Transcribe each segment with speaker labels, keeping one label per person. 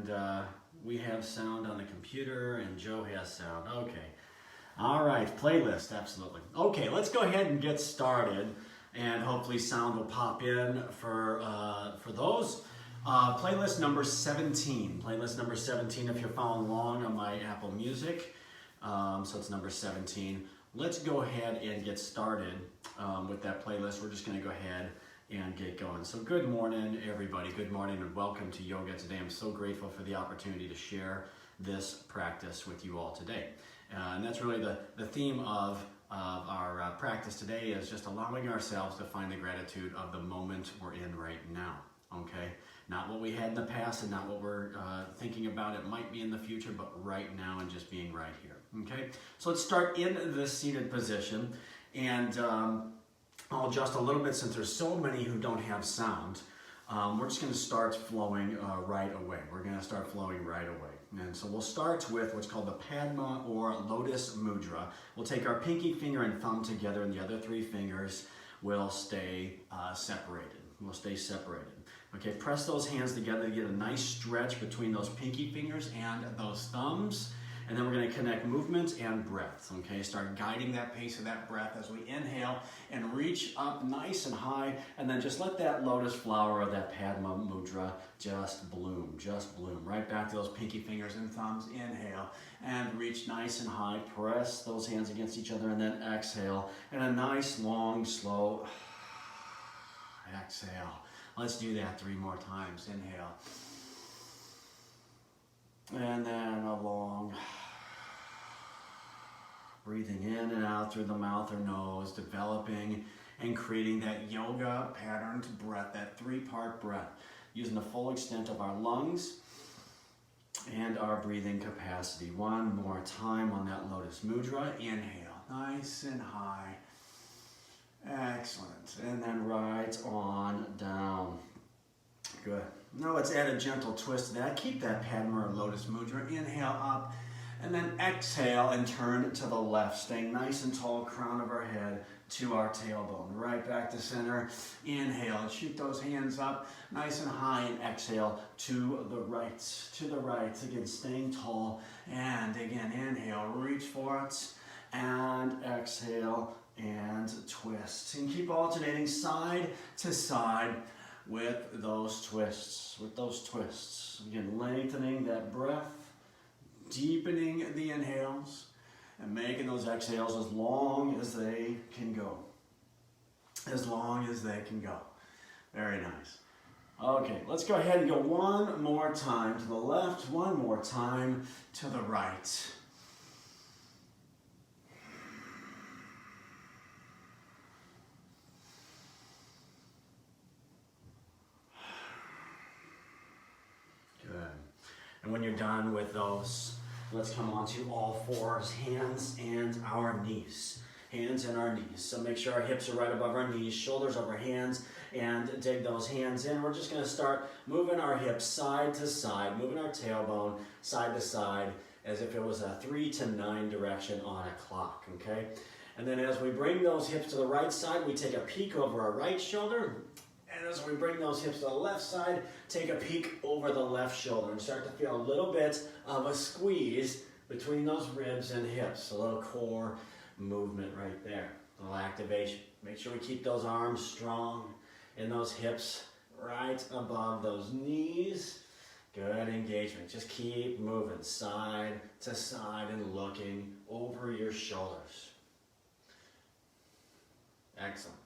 Speaker 1: and we have sound on the computer, and Joe has sound. Okay. All right, playlist, absolutely. Okay, let's go ahead and get started, and hopefully sound will pop in for those. Playlist number 17. Playlist number 17 if you're following along on my Apple Music. So it's number 17. Let's go ahead and get started with that playlist. We're just going to go ahead and get going. So good morning, everybody. Good morning and welcome to yoga today. I'm so grateful for the opportunity to share this practice with you all today. And that's really the theme of our practice today, is just allowing ourselves to find the gratitude of the moment we're in right now, okay? Not what we had in the past and not what we're thinking about it might be in the future, but right now and just being right here, okay? So let's start in this seated position, and I'll adjust a little bit since there's so many who don't have sound. We're just going to start flowing right away. We're going to start flowing right away. And so we'll start with what's called the Padma or Lotus Mudra. We'll take our pinky finger and thumb together, and the other three fingers will stay separated. We'll stay separated. Okay, press those hands together to get a nice stretch between those pinky fingers and those thumbs. And then we're going to connect movement and breath, okay? Start guiding that pace of that breath as we inhale and reach up nice and high, and then just let that lotus flower of that Padma Mudra just bloom, right back to those pinky fingers and thumbs. Inhale and reach nice and high, press those hands against each other, and then exhale, and a nice, long, slow exhale. Let's do that 3 more times. Inhale. And then a long, breathing in and out through the mouth or nose, developing and creating that yoga patterned breath, that 3-part breath, using the full extent of our lungs and our breathing capacity. 1 more time on that Lotus Mudra. Inhale, nice and high. Excellent. And then right on down. Good. Now let's add a gentle twist to that. Keep that Padma or Lotus Mudra. Inhale up, and then exhale and turn to the left, staying nice and tall, crown of our head to our tailbone. Right back to center. Inhale and shoot those hands up nice and high, and exhale to the right. To the right. Again, staying tall. And again, inhale, reach for it, and exhale and twist. And keep alternating side to side with those twists, Again, lengthening that breath, deepening the inhales, and making those exhales as long as they can go. As long as they can go. Very nice. Okay, let's go ahead and go 1 more time to the left, 1 more time to the right. And when you're done with those, let's come onto all 4s, hands and our knees. Hands and our knees. So make sure our hips are right above our knees, shoulders over hands, and dig those hands in. We're just going to start moving our hips side to side, moving our tailbone side to side as if it was a 3 to 9 direction on a clock, okay? And then as we bring those hips to the right side, we take a peek over our right shoulder. And as we bring those hips to the left side, take a peek over the left shoulder and start to feel a little bit of a squeeze between those ribs and hips. A little core movement right there, a little activation. Make sure we keep those arms strong and those hips right above those knees. Good engagement. Just keep moving side to side and looking over your shoulders. Excellent.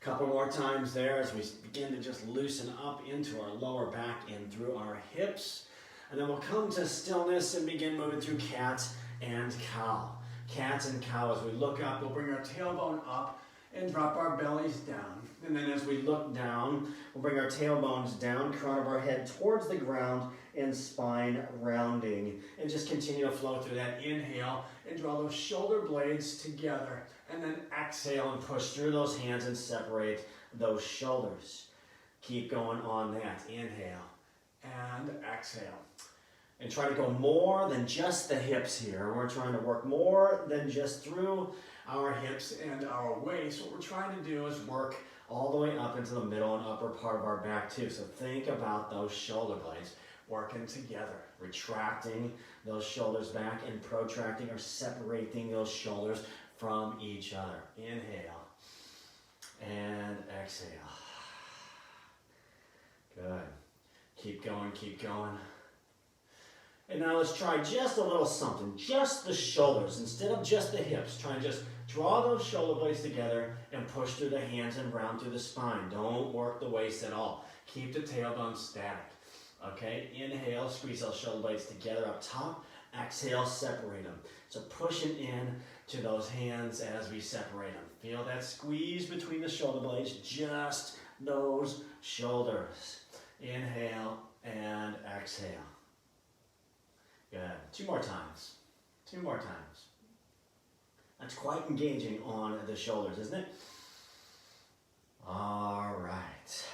Speaker 1: Couple more times there as we begin to just loosen up into our lower back and through our hips. And then we'll come to stillness and begin moving through cat and cow. Cat and cow. As we look up, we'll bring our tailbone up and drop our bellies down. And then as we look down, we'll bring our tailbones down, crown of our head towards the ground, and spine rounding. And just continue to flow through that. Inhale and draw those shoulder blades together. And then exhale and push through those hands and separate those shoulders. Keep going on that. Inhale and exhale. And try to go more than just the hips here. We're trying to work more than just through our hips and our waist. What we're trying to do is work all the way up into the middle and upper part of our back too. So think about those shoulder blades working together, retracting those shoulders back and protracting or separating those shoulders from each other. Inhale and exhale. Good. Keep going, keep going. And now let's try just a little something, just the shoulders instead of just the hips. Try and just draw those shoulder blades together and push through the hands and round through the spine. Don't work the waist at all. Keep the tailbone static. Okay, inhale, squeeze those shoulder blades together up top. Exhale, separate them. So pushing in to those hands as we separate them. Feel that squeeze between the shoulder blades, just those shoulders. Inhale and exhale. Good. 2 more times. 2 more times. That's quite engaging on the shoulders, isn't it? All right.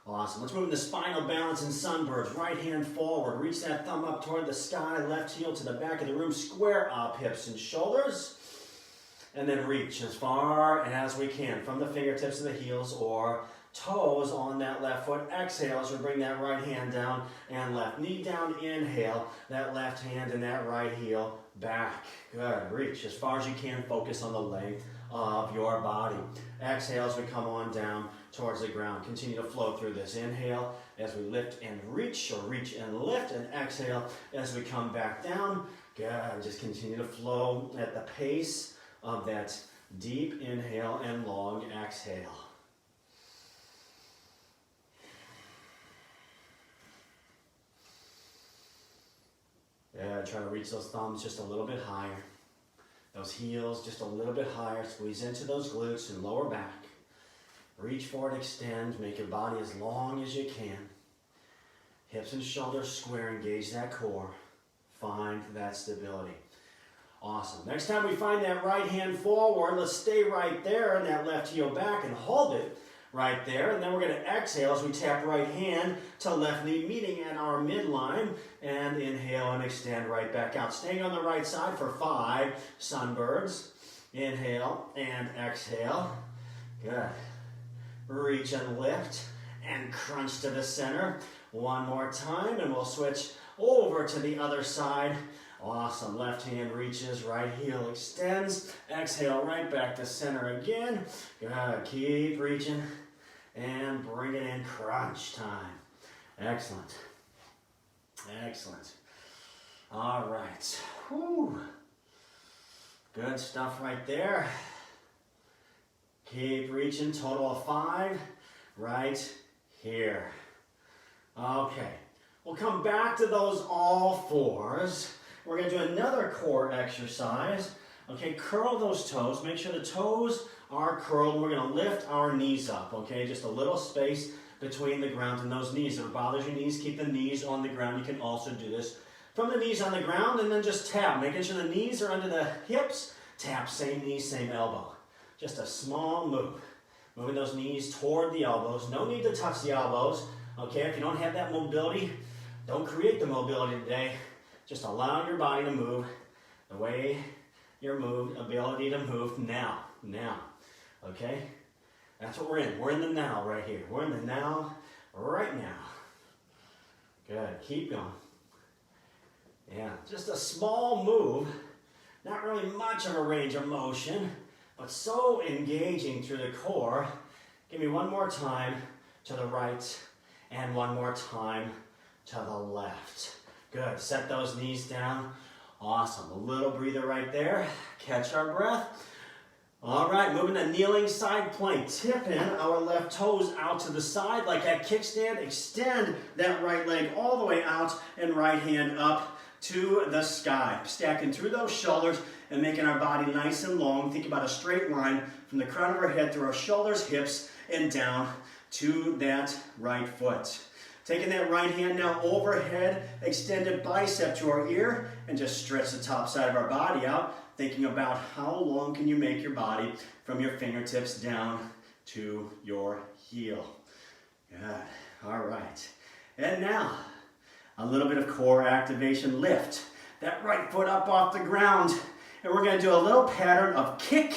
Speaker 1: Awesome. Let's move into spinal balance and sunbirds. Right hand forward. Reach that thumb up toward the sky. Left heel to the back of the room. Square up hips and shoulders. And then reach as far as we can from the fingertips to the heels or toes on that left foot. Exhale as we bring that right hand down and left knee down. Inhale, that left hand and that right heel back. Good. Reach as far as you can. Focus on the length of your body. Exhale as we come on down towards the ground. Continue to flow through this. Inhale as we lift and reach, or reach and lift, and exhale as we come back down. Good. Just continue to flow at the pace of that deep inhale and long exhale. Yeah, try to reach those thumbs just a little bit higher. Those heels just a little bit higher. Squeeze into those glutes and lower back. Reach forward, extend. Make your body as long as you can. Hips and shoulders square. Engage that core. Find that stability. Awesome. Next time we find that right hand forward, let's stay right there and that left heel back and hold it right there. And then we're going to exhale as we tap right hand to left knee, meeting at our midline. And inhale and extend right back out. Staying on the right side for 5 sunbirds. Inhale and exhale. Good. Reach and lift and crunch to the center. One more time and we'll switch over to the other side. Awesome. Left hand reaches, right heel extends. Exhale right back to center again. Good. Keep reaching and bring it in. Crunch time. Excellent. Excellent. All right. Whew. Good stuff right there. Keep reaching. Total of 5 right here. Okay. We'll come back to those all fours. We're going to do another core exercise. Okay, curl those toes. Make sure the toes are curled. And we're going to lift our knees up. Okay, just a little space between the ground and those knees. If it bothers your knees, keep the knees on the ground. You can also do this from the knees on the ground and then just tap. Making sure the knees are under the hips. Tap, same knee, same elbow. Just a small move. Moving those knees toward the elbows. No need to touch the elbows. Okay, if you don't have that mobility, don't create the mobility today. Just allow your body to move the way your ability to move now. Okay? That's what we're in. We're in the now right here. We're in the now right now. Good. Keep going. Yeah, just a small move. Not really much of a range of motion, but so engaging through the core. Give me one more time to the right and one more time to the left. Good. Set those knees down. Awesome. A little breather right there. Catch our breath. All right, moving to kneeling side plank. Tipping our left toes out to the side like that kickstand. Extend that right leg all the way out and right hand up to the sky. Stacking through those shoulders and making our body nice and long. Think about a straight line from the crown of our head through our shoulders, hips, and down to that right foot. Taking that right hand now overhead, extended bicep to our ear, and just stretch the top side of our body out. Thinking about how long can you make your body from your fingertips down to your heel. Good. All right. And now, a little bit of core activation. Lift that right foot up off the ground. And we're going to do a little pattern of kick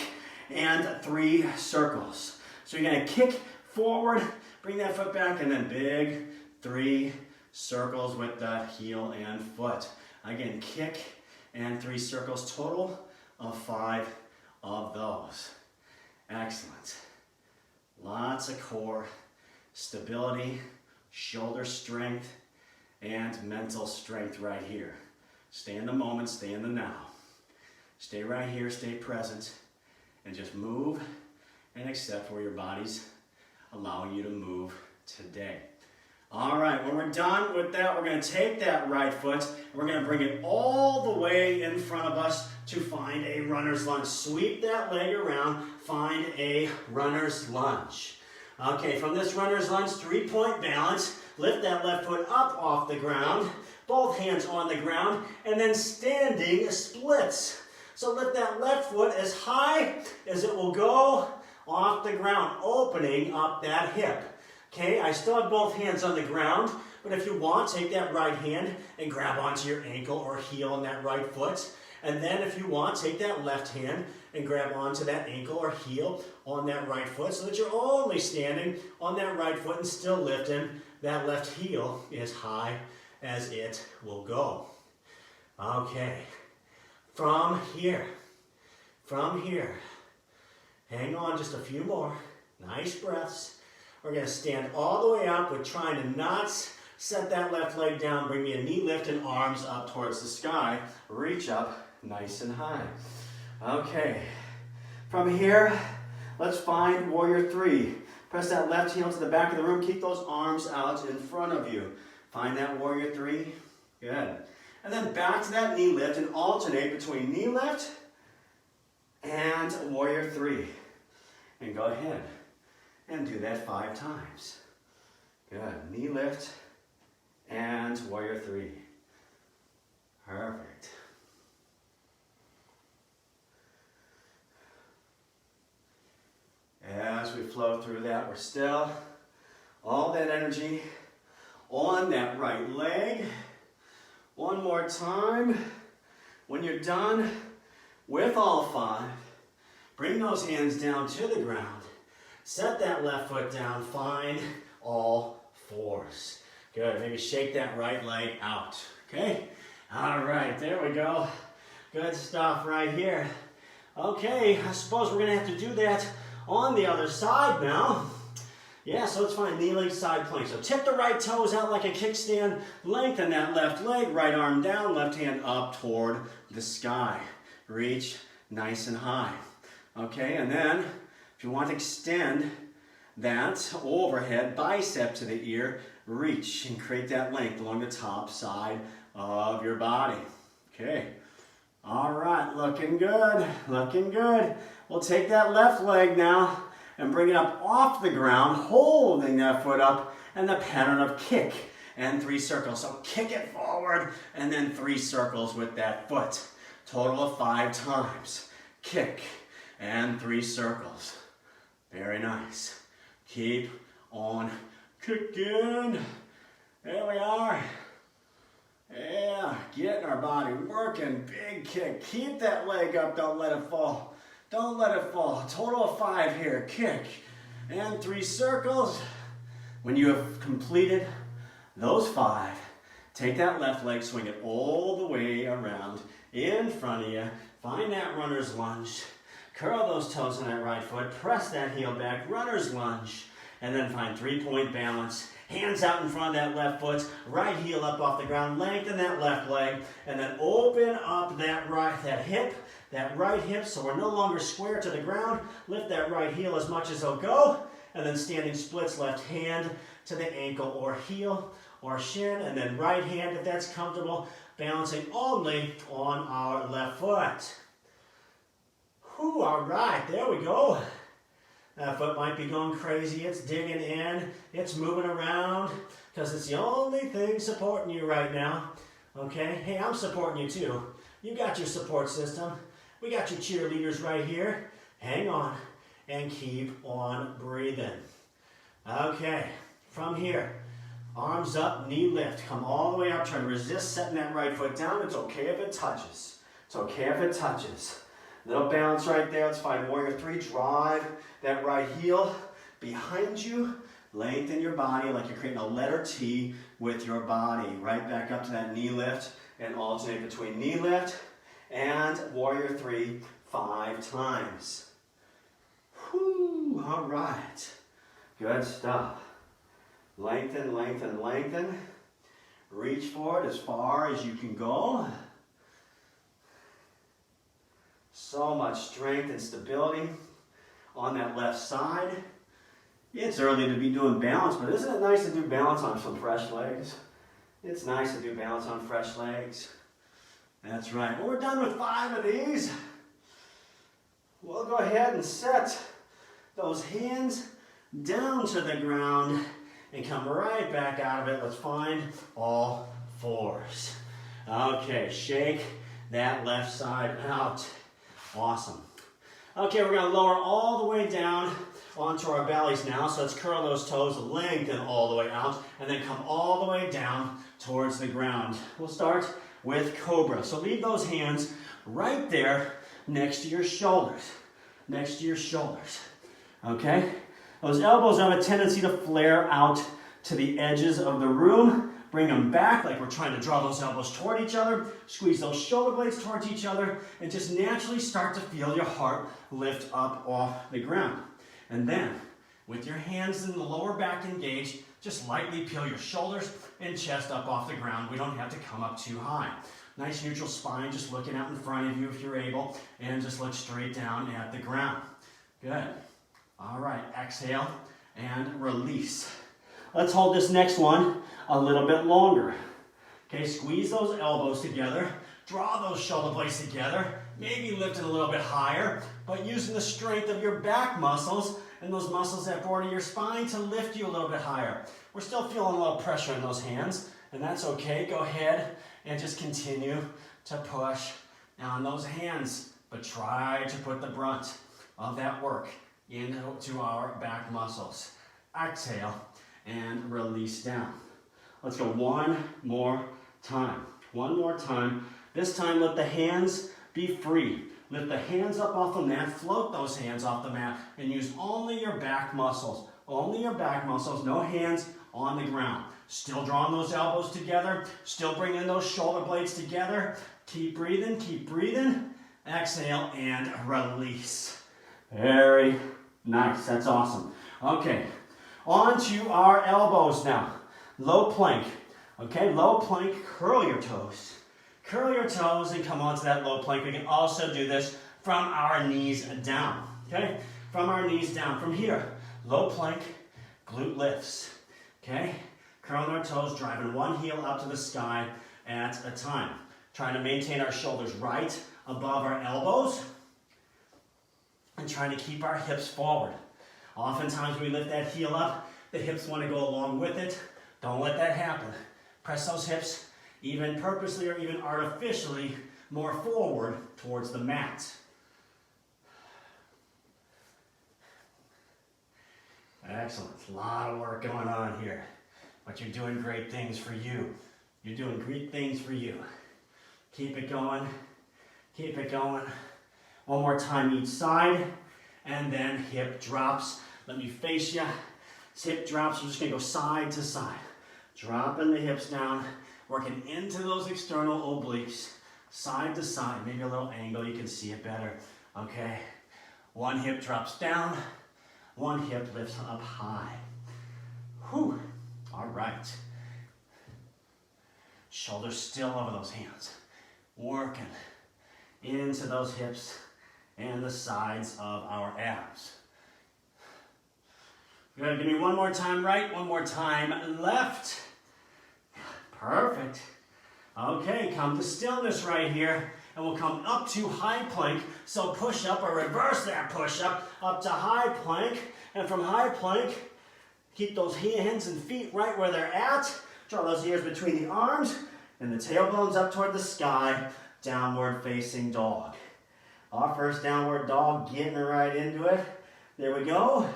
Speaker 1: and 3 circles. So you're going to kick forward, bring that foot back, and then big 3 circles with the heel and foot. Again, kick and 3 circles, total of 5 of those. Excellent. Lots of core stability, shoulder strength, and mental strength right here. Stay in the moment, stay in the now. Stay right here, stay present, and just move and accept where your body's allowing you to move today. All right, when we're done with that, we're going to take that right foot, and we're going to bring it all the way in front of us to find a runner's lunge. Sweep that leg around, find a runner's lunge. Okay, from this runner's lunge, 3-point balance. Lift that left foot up off the ground, both hands on the ground, and then standing splits. So lift that left foot as high as it will go off the ground, opening up that hip. Okay, I still have both hands on the ground, but if you want, take that right hand and grab onto your ankle or heel on that right foot. And then if you want, take that left hand and grab onto that ankle or heel on that right foot so that you're only standing on that right foot and still lifting that left heel as high as it will go. Okay, from here, hang on just a few more, nice breaths. We're going to stand all the way up with trying to not set that left leg down. Bring me a knee lift and arms up towards the sky. Reach up nice and high. Okay. From here, let's find warrior 3. Press that left heel to the back of the room. Keep those arms out in front of you. Find that warrior 3. Good. And then back to that knee lift and alternate between knee lift and warrior 3. And go ahead and do that 5 times. Good. Knee lift and warrior 3. Perfect. As we flow through that, we're still all that energy on that right leg. One more time. When you're done with all 5, bring those hands down to the ground. Set that left foot down, find all 4s. Good, maybe shake that right leg out, okay? All right, there we go. Good stuff right here. Okay, I suppose we're gonna have to do that on the other side now. Yeah, so it's fine, kneeling side plank. So tip the right toes out like a kickstand, lengthen that left leg, right arm down, left hand up toward the sky. Reach nice and high. Okay, and then if you want to extend that overhead bicep to the ear, reach and create that length along the top side of your body. Okay, all right, looking good, looking good. We'll take that left leg now and bring it up off the ground, holding that foot up, and the pattern of kick and 3 circles. So kick it forward and then 3 circles with that foot. Total of 5 times. Kick and 3 circles. Very nice. Keep on kicking. There we are. Yeah, getting our body working. Big kick. Keep that leg up. Don't let it fall. Don't let it fall. Total of 5 here. Kick and 3 circles. When you have completed those 5, take that left leg, swing it all the way around in front of you. Find that runner's lunge. Curl those toes on that right foot. Press that heel back. Runner's lunge. And then find 3-point balance. Hands out in front of that left foot. Right heel up off the ground. Lengthen that left leg. And then open up that hip. That right hip, so we're no longer square to the ground. Lift that right heel as much as it'll go. And then standing splits, left hand to the ankle or heel or shin. And then right hand, if that's comfortable, balancing only on our left foot. Whew, all right, there we go. That foot might be going crazy. It's digging in. It's moving around because it's the only thing supporting you right now. Okay? Hey, I'm supporting you too. You got your support system. We got your cheerleaders right here. Hang on and keep on breathing. Okay, from here, arms up, knee lift. Come all the way up. Try to resist setting that right foot down. It's okay if it touches. It's okay if it touches. Little balance right there. Let's find warrior 3. Drive that right heel behind you. Lengthen your body like you're creating a letter T. with your body. Right back up to that knee lift and alternate between knee lift and warrior 3 5 times. Whew, all right. Good stuff. Lengthen, lengthen, lengthen. Reach forward as far as you can go. So much strength and stability on that left side. It's early to be doing balance, but isn't it nice to do balance on some fresh legs? It's nice to do balance on fresh legs. That's right. Well, we're done with 5 of these. We'll go ahead and set those hands down to the ground and come right back out of it. Let's find all 4s. Okay, shake that left side out. Awesome. Okay, we're going to lower all the way down onto our bellies now. So let's curl those toes, lengthen all the way out, and then come all the way down towards the ground. We'll start with Cobra. So leave those hands right there next to your shoulders. Next to your shoulders. Okay? Those elbows have a tendency to flare out to the edges of the room. Bring them back like we're trying to draw those elbows toward each other. Squeeze those shoulder blades towards each other and just naturally start to feel your heart lift up off the ground. And then, with your hands in the lower back engaged, just lightly peel your shoulders and chest up off the ground. We don't have to come up too high. Nice neutral spine, just looking out in front of you if you're able, and just look straight down at the ground. Good. All right, exhale and release. Let's hold this next one a little bit longer. Okay, squeeze those elbows together, draw those shoulder blades together, maybe lift it a little bit higher, but using the strength of your back muscles and those muscles that border your spine to lift you a little bit higher. We're still feeling a little pressure in those hands, and that's okay. Go ahead and just continue to push on those hands, but try to put the brunt of that work into our back muscles. Exhale and release down. Let's go one more time. One more time. This time let the hands be free. Lift the hands up off the mat, float those hands off the mat, and use only your back muscles. Only your back muscles, no hands on the ground. Still drawing those elbows together, still bringing those shoulder blades together. Keep breathing, keep breathing. Exhale and release. Very nice, that's awesome. Okay, on to our elbows now. Low plank, okay, low plank, curl your toes. Curl your toes and come onto that low plank. We can also do this from our knees down, okay? From our knees down. From here, low plank, glute lifts, okay? Curling our toes, driving one heel up to the sky at a time. Trying to maintain our shoulders right above our elbows and trying to keep our hips forward. Oftentimes we lift that heel up, the hips want to go along with it. Don't let that happen. Press those hips, even purposely or even artificially, more forward towards the mat. Excellent. A lot of work going on here. But you're doing great things for you. You're doing great things for you. Keep it going. Keep it going. One more time each side. And then hip drops. Let me face you. Hip drops. We're just going to go side to side. Dropping the hips down. Working into those external obliques. Side to side. Maybe a little angle. You can see it better. Okay. One hip drops down. One hip lifts up high. Whew. All right. Shoulders still over those hands. Working into those hips and the sides of our abs. Good. Give me one more time right, one more time left. Perfect. Okay, come to stillness right here. And we'll come up to high plank. So push up or reverse that push up to high plank. And from high plank, keep those hands and feet right where they're at. Draw those ears between the arms and the tailbones up toward the sky. Downward facing dog. Our first downward dog, getting right into it. There we go.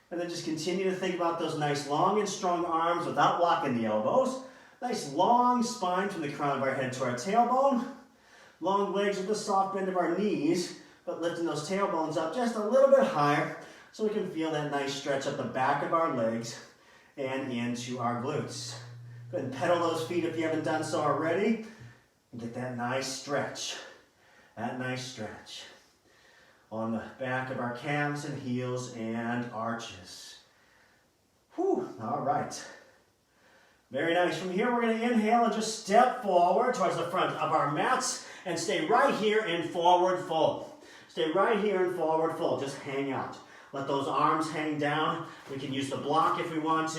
Speaker 1: And then just continue to think about those nice long and strong arms without locking the elbows. Nice long spine from the crown of our head to our tailbone. Long legs with the soft bend of our knees, but lifting those tailbones up just a little bit higher so we can feel that nice stretch up the back of our legs and into our glutes. Go ahead and pedal those feet if you haven't done so already. And get that nice stretch. That nice stretch on the back of our calves and heels and arches. Whew, all right. Very nice. From here, we're going to inhale and just step forward towards the front of our mats and stay right here in forward fold. Stay right here in forward fold. Just hang out. Let those arms hang down. We can use the block if we want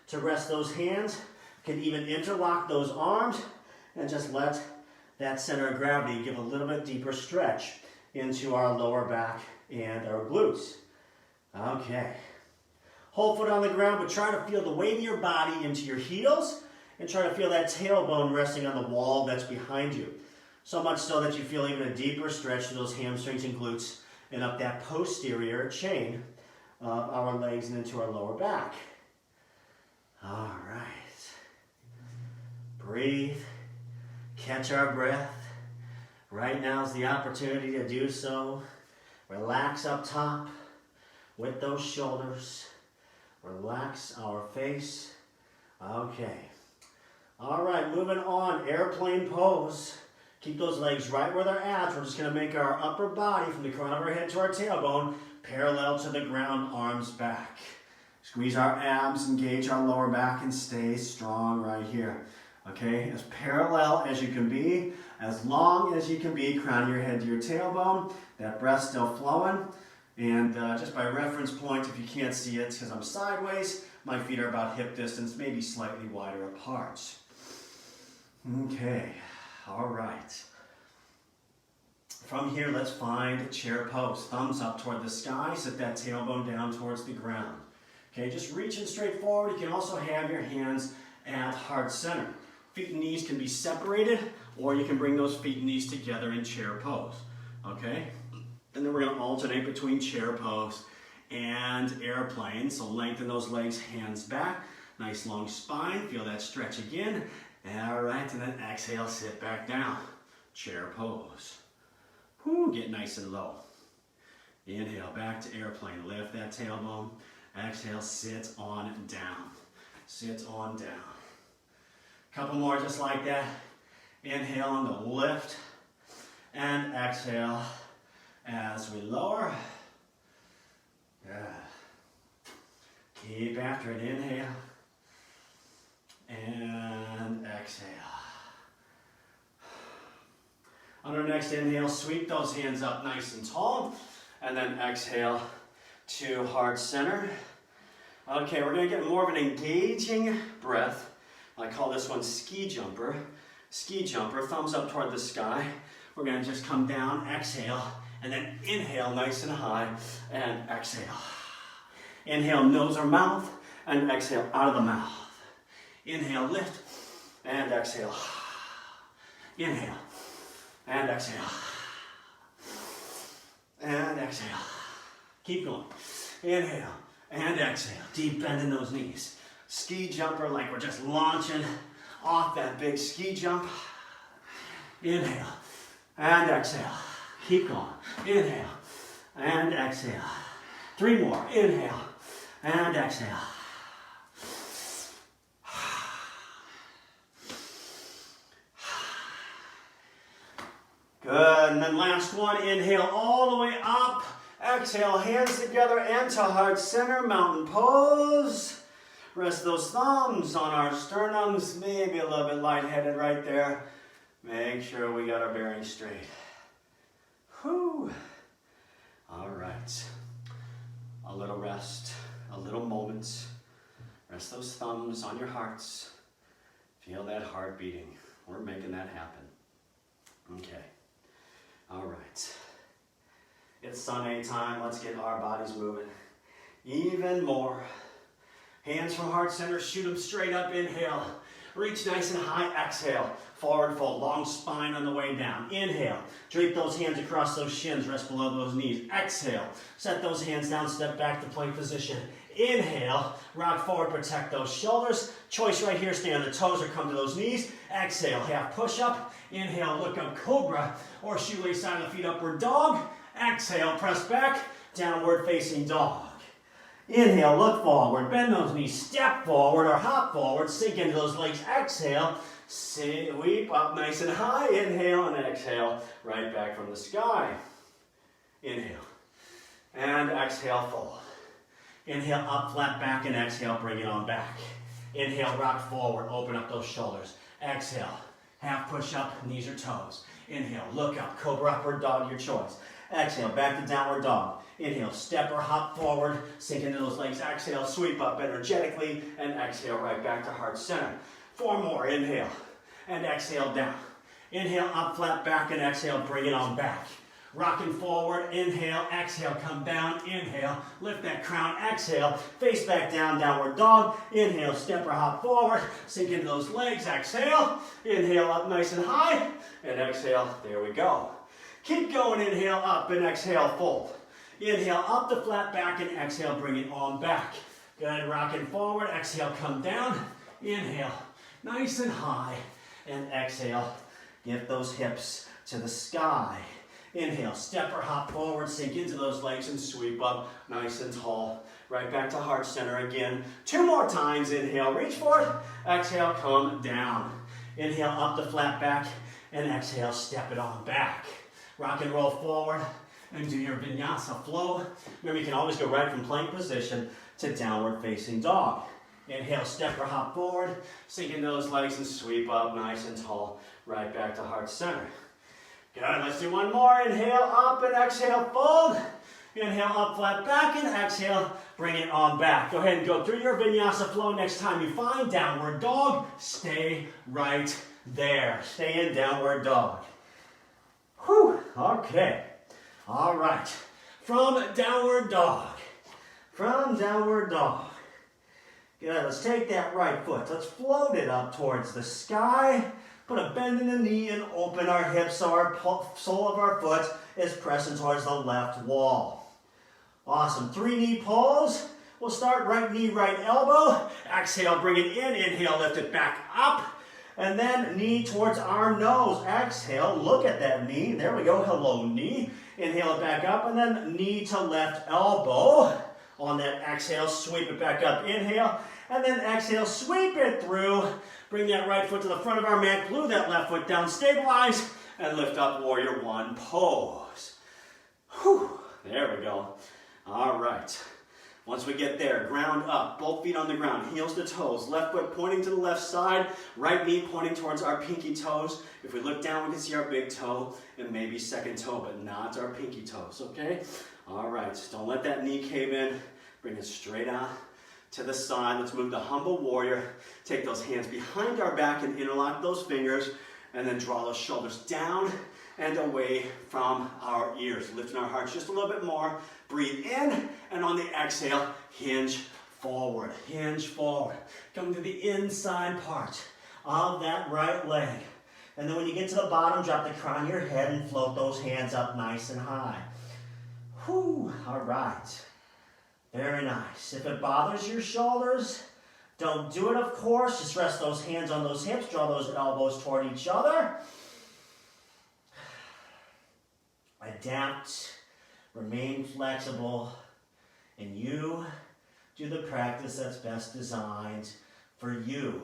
Speaker 1: to rest those hands. We can even interlock those arms and just let that center of gravity give a little bit deeper stretch into our lower back and our glutes. Okay. Whole foot on the ground, but try to feel the weight of your body into your heels and try to feel that tailbone resting on the wall that's behind you. So much so that you feel even a deeper stretch to those hamstrings and glutes and up that posterior chain of our legs and into our lower back. All right. Breathe. Catch our breath. Right now is the opportunity to do so. Relax up top with those shoulders. Relax our face. Okay. All right, moving on. Airplane pose. Keep those legs right where they're at. We're just going to make our upper body from the crown of our head to our tailbone parallel to the ground, arms back. Squeeze our abs, engage our lower back, and stay strong right here. Okay, as parallel as you can be, as long as you can be, crown of your head to your tailbone. That breath still flowing. And just by reference point, if you can't see it, because I'm sideways, my feet are about hip distance, maybe slightly wider apart. Okay, all right. From here, let's find chair pose. Thumbs up toward the sky, set that tailbone down towards the ground. Okay, just reaching straight forward. You can also have your hands at heart center. Feet and knees can be separated, or you can bring those feet and knees together in chair pose. Okay? And then we're going to alternate between chair pose and airplane. So lengthen those legs, hands back. Nice long spine. Feel that stretch again. All right, and then exhale, sit back down. Chair pose. Whew, get nice and low. Inhale, back to airplane. Lift that tailbone. Exhale, sit on down. Sit on down. Couple more just like that. Inhale on the lift. And exhale as we lower. Yeah. Keep after it. Inhale. And exhale. On our next inhale, sweep those hands up nice and tall. And then exhale to heart center. Okay, we're going to get more of an engaging breath. I call this one ski jumper. Ski jumper, thumbs up toward the sky. We're going to just come down, exhale, and then inhale nice and high, and exhale. Inhale, nose or mouth, and exhale out of the mouth. Inhale, lift, and exhale. Inhale, and exhale. And exhale. Keep going. Inhale, and exhale. Deep bend in those knees. Ski jumper like we're just launching off that big ski jump. Inhale and exhale. Keep going. Inhale and exhale. 3 more. Inhale and exhale. Good. And then last one. Inhale all the way up. Exhale, hands together into heart center, mountain pose. Rest those thumbs on our sternums, maybe a little bit lightheaded right there. Make sure we got our bearings straight. Whew. All right. A little rest, a little moment. Rest those thumbs on your hearts. Feel that heart beating. We're making that happen. Okay. All right. It's Sunday time. Let's get our bodies moving even more. Hands from heart center, shoot them straight up. Inhale. Reach nice and high. Exhale. Forward fold. Long spine on the way down. Inhale. Drape those hands across those shins. Rest below those knees. Exhale. Set those hands down. Step back to plank position. Inhale. Rock forward. Protect those shoulders. Choice right here. Stay on the toes or come to those knees. Exhale. Half push up. Inhale. Look up. Cobra or shoelace side of the feet. Upward dog. Exhale. Press back. Downward facing dog. Inhale, look forward, bend those knees, step forward or hop forward, sink into those legs, exhale, sweep up nice and high, inhale and exhale, right back from the sky. Inhale, and exhale, fold. Inhale, up, flat back, and exhale, bring it on back. Inhale, rock forward, open up those shoulders. Exhale, half push up, knees or toes. Inhale, look up, Cobra, upward dog, your choice. Exhale, back to downward dog. Inhale, step or hop forward, sink into those legs. Exhale, sweep up energetically, and exhale right back to heart center. 4 more, inhale, and exhale down. Inhale, up, flat back, and exhale, bring it on back. Rocking forward, inhale, exhale, come down, inhale, lift that crown, exhale, face back down, downward dog, inhale, step or hop forward, sink into those legs, exhale, inhale up nice and high, and exhale, there we go. Keep going, inhale up and exhale, fold. Inhale up the flat back and exhale, bring it on back. Good, rocking forward, exhale, come down, inhale, nice and high, and exhale, get those hips to the sky. Inhale, step or hop forward, sink into those legs and sweep up nice and tall. Right back to heart center again. 2 more times, inhale, reach for it. Exhale, come down. Inhale, up the flat back, and exhale, step it on back. Rock and roll forward and do your vinyasa flow. Remember, you can always go right from plank position to downward facing dog. Inhale, step or hop forward, sink into those legs and sweep up nice and tall. Right back to heart center. Good, let's do 1 more. Inhale, up and exhale, fold. Inhale, up, flat back, and exhale, bring it on back. Go ahead and go through your vinyasa flow. Next time you find downward dog, stay right there. Stay in downward dog. Whew, okay. All right. From downward dog. Good, let's take that right foot. Let's float it up towards the sky. Put a bend in the knee and open our hips so our sole of our foot is pressing towards the left wall. Awesome. 3 knee pulls. We'll start right knee, right elbow. Exhale, bring it in. Inhale, lift it back up. And then knee towards arm, nose. Exhale, look at that knee. There we go. Hello, knee. Inhale it back up. And then knee to left elbow. On that exhale, sweep it back up. Inhale. And then exhale, sweep it through. Bring that right foot to the front of our mat, glue that left foot down, stabilize, and lift up warrior 1 pose. Whew, there we go. All right. Once we get there, ground up, both feet on the ground, heels to toes, left foot pointing to the left side, right knee pointing towards our pinky toes. If we look down, we can see our big toe and maybe second toe, but not our pinky toes, okay? All right, don't let that knee cave in. Bring it straight out to the side. Let's move to humble warrior. Take those hands behind our back and interlock those fingers, and then draw those shoulders down and away from our ears. Lifting our hearts just a little bit more. Breathe in, and on the exhale, hinge forward. Hinge forward. Come to the inside part of that right leg. And then when you get to the bottom, drop the crown of your head and float those hands up nice and high. Whew, all right. Very nice. If it bothers your shoulders, don't do it, of course. Just rest those hands on those hips. Draw those elbows toward each other. Adapt. Remain flexible. And you do the practice that's best designed for you.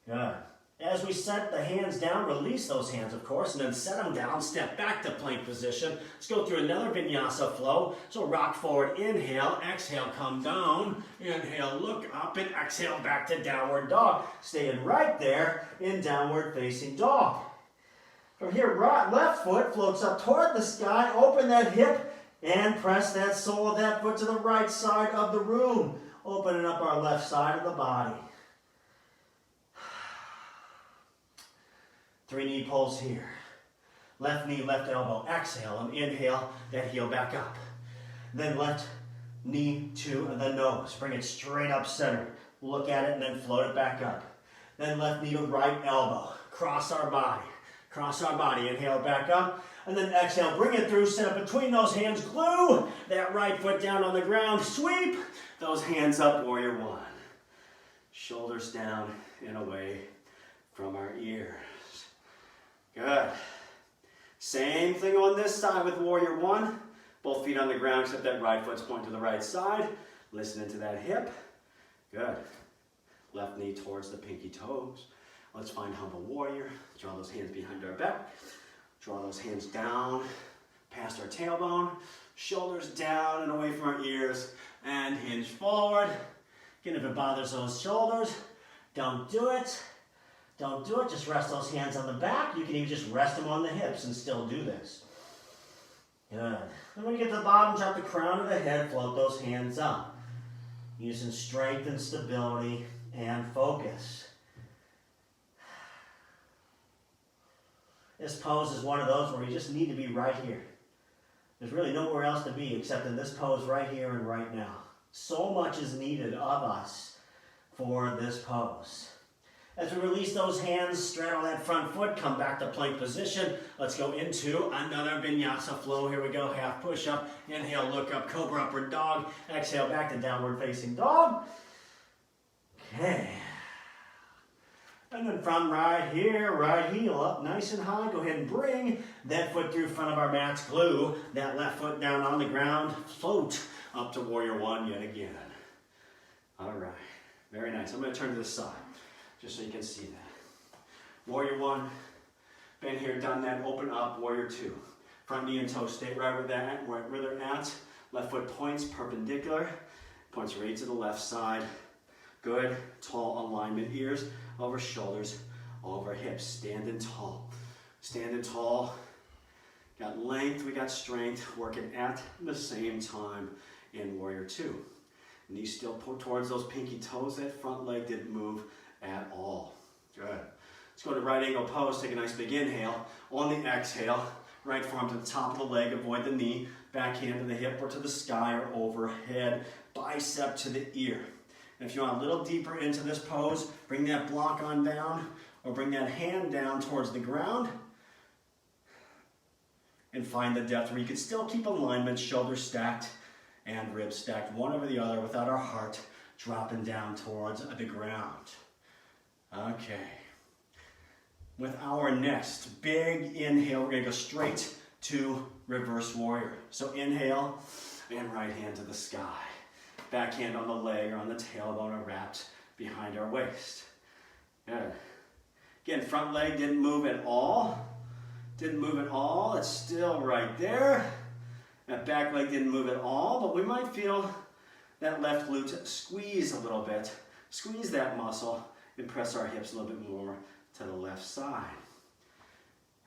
Speaker 1: Good. As we set the hands down, release those hands, of course, and then set them down, step back to plank position. Let's go through another vinyasa flow. So rock forward, inhale, exhale, come down. Inhale, look up, and exhale back to downward dog. Staying right there in downward facing dog. From here, right, left foot floats up toward the sky. Open that hip and press that sole of that foot to the right side of the room. Opening up our left side of the body. 3 knee pulls here. Left knee, left elbow. Exhale and inhale that heel back up. Then left knee to the nose. Bring it straight up center. Look at it and then float it back up. Then left knee to right elbow. Cross our body. Cross our body. Inhale back up. And then exhale. Bring it through. Sit up between those hands. Glue that right foot down on the ground. Sweep those hands up. Warrior 1. Shoulders down and away from our ears. Good. Same thing on this side with warrior 1. Both feet on the ground except that right foot's pointing to the right side. Listen into that hip. Good. Left knee towards the pinky toes. Let's find humble warrior. Draw those hands behind our back. Draw those hands down past our tailbone. Shoulders down and away from our ears. And hinge forward. Again, if it bothers those shoulders, don't do it. Don't do it. Just rest those hands on the back. You can even just rest them on the hips and still do this. Good. And when you get to the bottom, drop the crown of the head, float those hands up. Using strength and stability and focus. This pose is one of those where you just need to be right here. There's really nowhere else to be except in this pose right here and right now. So much is needed of us for this pose. As we release those hands, straddle that front foot, come back to plank position. Let's go into another Vinyasa flow. Here we go, half push-up. Inhale, look up, Cobra, upward dog. Exhale, back to downward facing dog. Okay. And then from right here, right heel up nice and high. Go ahead and bring that foot through front of our mats. Glue that left foot down on the ground. Float up to warrior one yet again. All right. Very nice. I'm going to turn to the side just so you can see that. Warrior one. Been here, done that. Open up. Warrior two. Front knee and toe stay right where they're at. Left foot points perpendicular. Points right to the left side. Good. Tall alignment. Ears over shoulders, over hips. Standing tall. Standing tall. Got length, we got strength. Working at the same time in warrior two. Knees still put towards those pinky toes. That front leg didn't move at all. Good. Let's go to right angle pose. Take a nice big inhale. On the exhale, right forearm to the top of the leg. Avoid the knee. Back hand to the hip or to the sky or overhead. Bicep to the ear. And if you want a little deeper into this pose, bring that block on down or bring that hand down towards the ground and find the depth where you can still keep alignment, shoulders stacked and ribs stacked one over the other without our heart dropping down towards the ground. Okay. With our next big inhale, we're going to go straight to reverse warrior. So inhale and right hand to the sky. Back hand on the leg or on the tailbone or wrapped behind our waist. Good. Again, front leg didn't move at all. Didn't move at all. It's still right there. That back leg didn't move at all, but we might feel that left glute squeeze a little bit. Squeeze that muscle and press our hips a little bit more to the left side.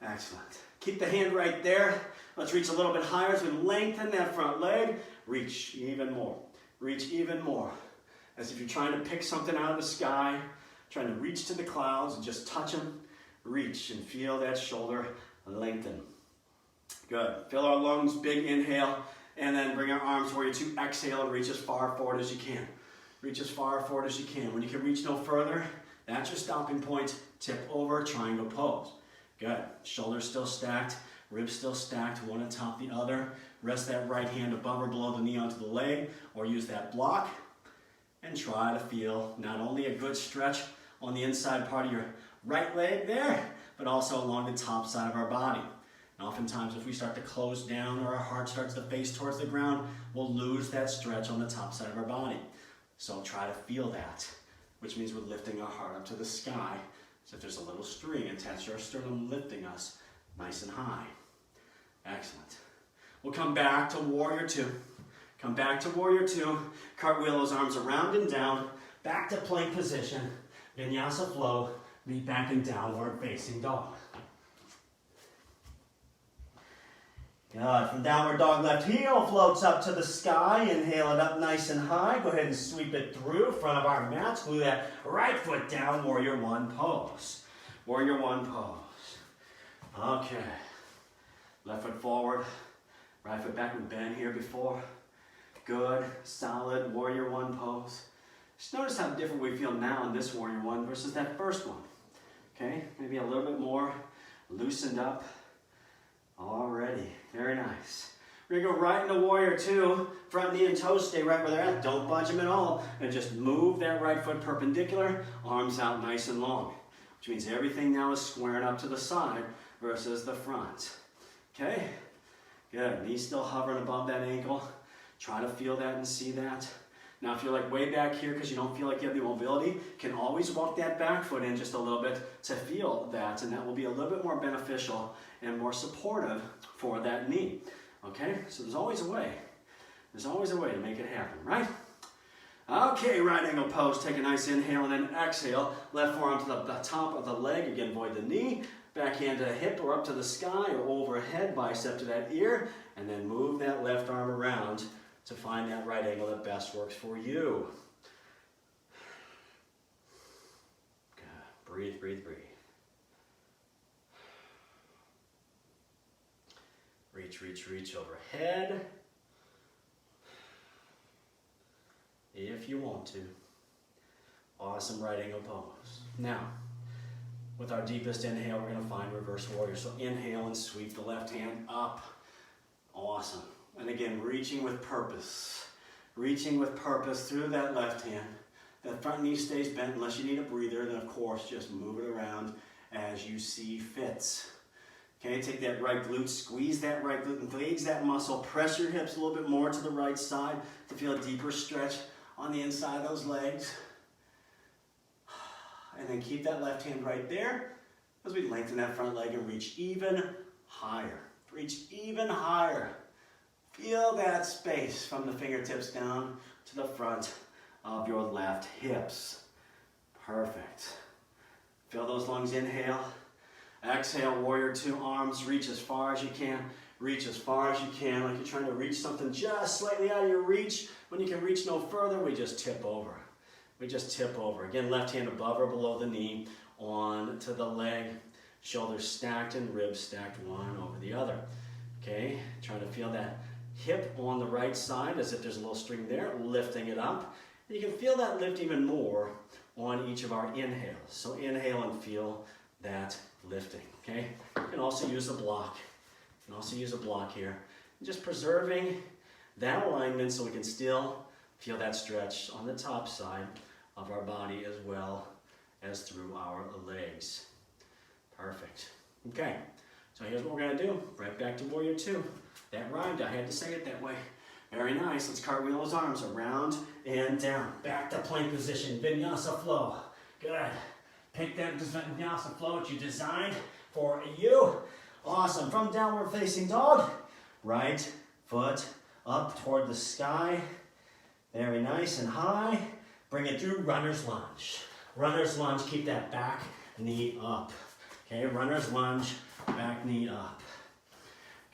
Speaker 1: Excellent. Keep the hand right there. Let's reach a little bit higher as we lengthen that front leg. Reach even more. Reach even more. As if you're trying to pick something out of the sky, trying to reach to the clouds and just touch them. Reach and feel that shoulder lengthen. Good. Fill our lungs, big inhale, and then bring our arms where you exhale and reach as far forward as you can. Reach as far forward as you can. When you can reach no further, that's your stopping point. Tip over, triangle pose. Good. Shoulders still stacked, ribs still stacked, one on top of the other. Rest that right hand above or below the knee onto the leg, or use that block, and try to feel not only a good stretch on the inside part of your right leg there, but also along the top side of our body. And oftentimes if we start to close down or our heart starts to face towards the ground, we'll lose that stretch on the top side of our body. So try to feel that, which means we're lifting our heart up to the sky. So if there's a little string attached to our sternum, lifting us nice and high. Excellent. We'll come back to warrior two. Come back to warrior two. Cartwheel those arms around and down. Back to plank position. Vinyasa flow. Meet back in downward facing dog. Good. From downward dog, left heel floats up to the sky. Inhale it up nice and high. Go ahead and sweep it through front of our mats. Glue that right foot down. Warrior one pose. Warrior one pose. Okay. Left foot forward. Right foot back. We've been here before. Good. Solid warrior one pose. Just notice how different we feel now in this warrior one versus that first one. Okay. Maybe a little bit more loosened up. Already. Very nice. We're going to go right into warrior two. Front knee and toes stay right where they're at. Don't budge them at all. And just move that right foot perpendicular. Arms out nice and long. Which means everything now is squaring up to the side versus the front. Okay? Good, knees still hovering above that ankle. Try to feel that and see that. Now if you're like way back here because you don't feel like you have the mobility, you can always walk that back foot in just a little bit to feel that, and that will be a little bit more beneficial and more supportive for that knee. Okay, so there's always a way. There's always a way to make it happen, right? Okay, right angle pose. Take a nice inhale and then exhale. Left forearm to the top of the leg. Again, void the knee. Back hand to the hip or up to the sky or overhead. Bicep to that ear. And then move that left arm around to find that right angle that best works for you. Good. Breathe, breathe, breathe. Reach, reach, reach overhead. If you want to. Awesome right angle pose. Now, with our deepest inhale, we're going to find reverse warrior. So inhale and sweep the left hand up. Awesome. And again, reaching with purpose. Reaching with purpose through that left hand. That front knee stays bent unless you need a breather. Then, of course, just move it around as you see fit. Okay, take that right glute, squeeze that right glute, engage that muscle. Press your hips a little bit more to the right side to feel a deeper stretch on the inside of those legs. And then keep that left hand right there as we lengthen that front leg and reach even higher. Reach even higher. Feel that space from the fingertips down to the front of your left hips. Perfect. Feel those lungs. Inhale. Exhale, warrior two, arms reach as far as you can. Reach as far as you can, like you're trying to reach something just slightly out of your reach. When you can reach no further, we just tip over. We just tip over. Again, left hand above or below the knee, on to the leg. Shoulders stacked and ribs stacked one over the other. Okay, trying to feel that hip on the right side as if there's a little string there, lifting it up. And you can feel that lift even more on each of our inhales. So inhale and feel that lifting, okay? You can also use a block. You can also use a block here. Just preserving that alignment so we can still feel that stretch on the top side of our body as well as through our legs. Perfect. Okay, so here's what we're gonna do. Right back to warrior two. That rhymed, I had to say it that way. Very nice, let's cartwheel those arms around and down. Back to plank position, vinyasa flow. Good. Pick that vinyasa flow that you designed for you. Awesome. From downward facing dog, right foot up toward the sky. Very nice and high. Bring it through runner's lunge. Runner's lunge, keep that back knee up. Okay, runner's lunge, back knee up.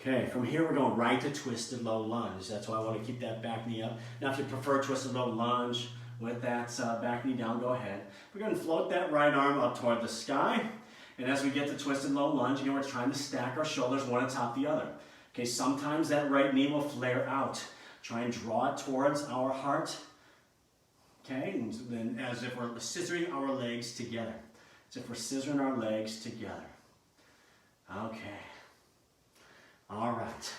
Speaker 1: Okay, from here we're going right to twisted low lunge. That's why I want to keep that back knee up. Now if you prefer twisted low lunge, with that back knee down, go ahead. We're going to float that right arm up toward the sky. And as we get to twisted low lunge, again, we're trying to stack our shoulders one atop the other. Okay, sometimes that right knee will flare out. Try and draw it towards our heart. Okay, and then as if we're scissoring our legs together. As if we're scissoring our legs together. Okay. All right.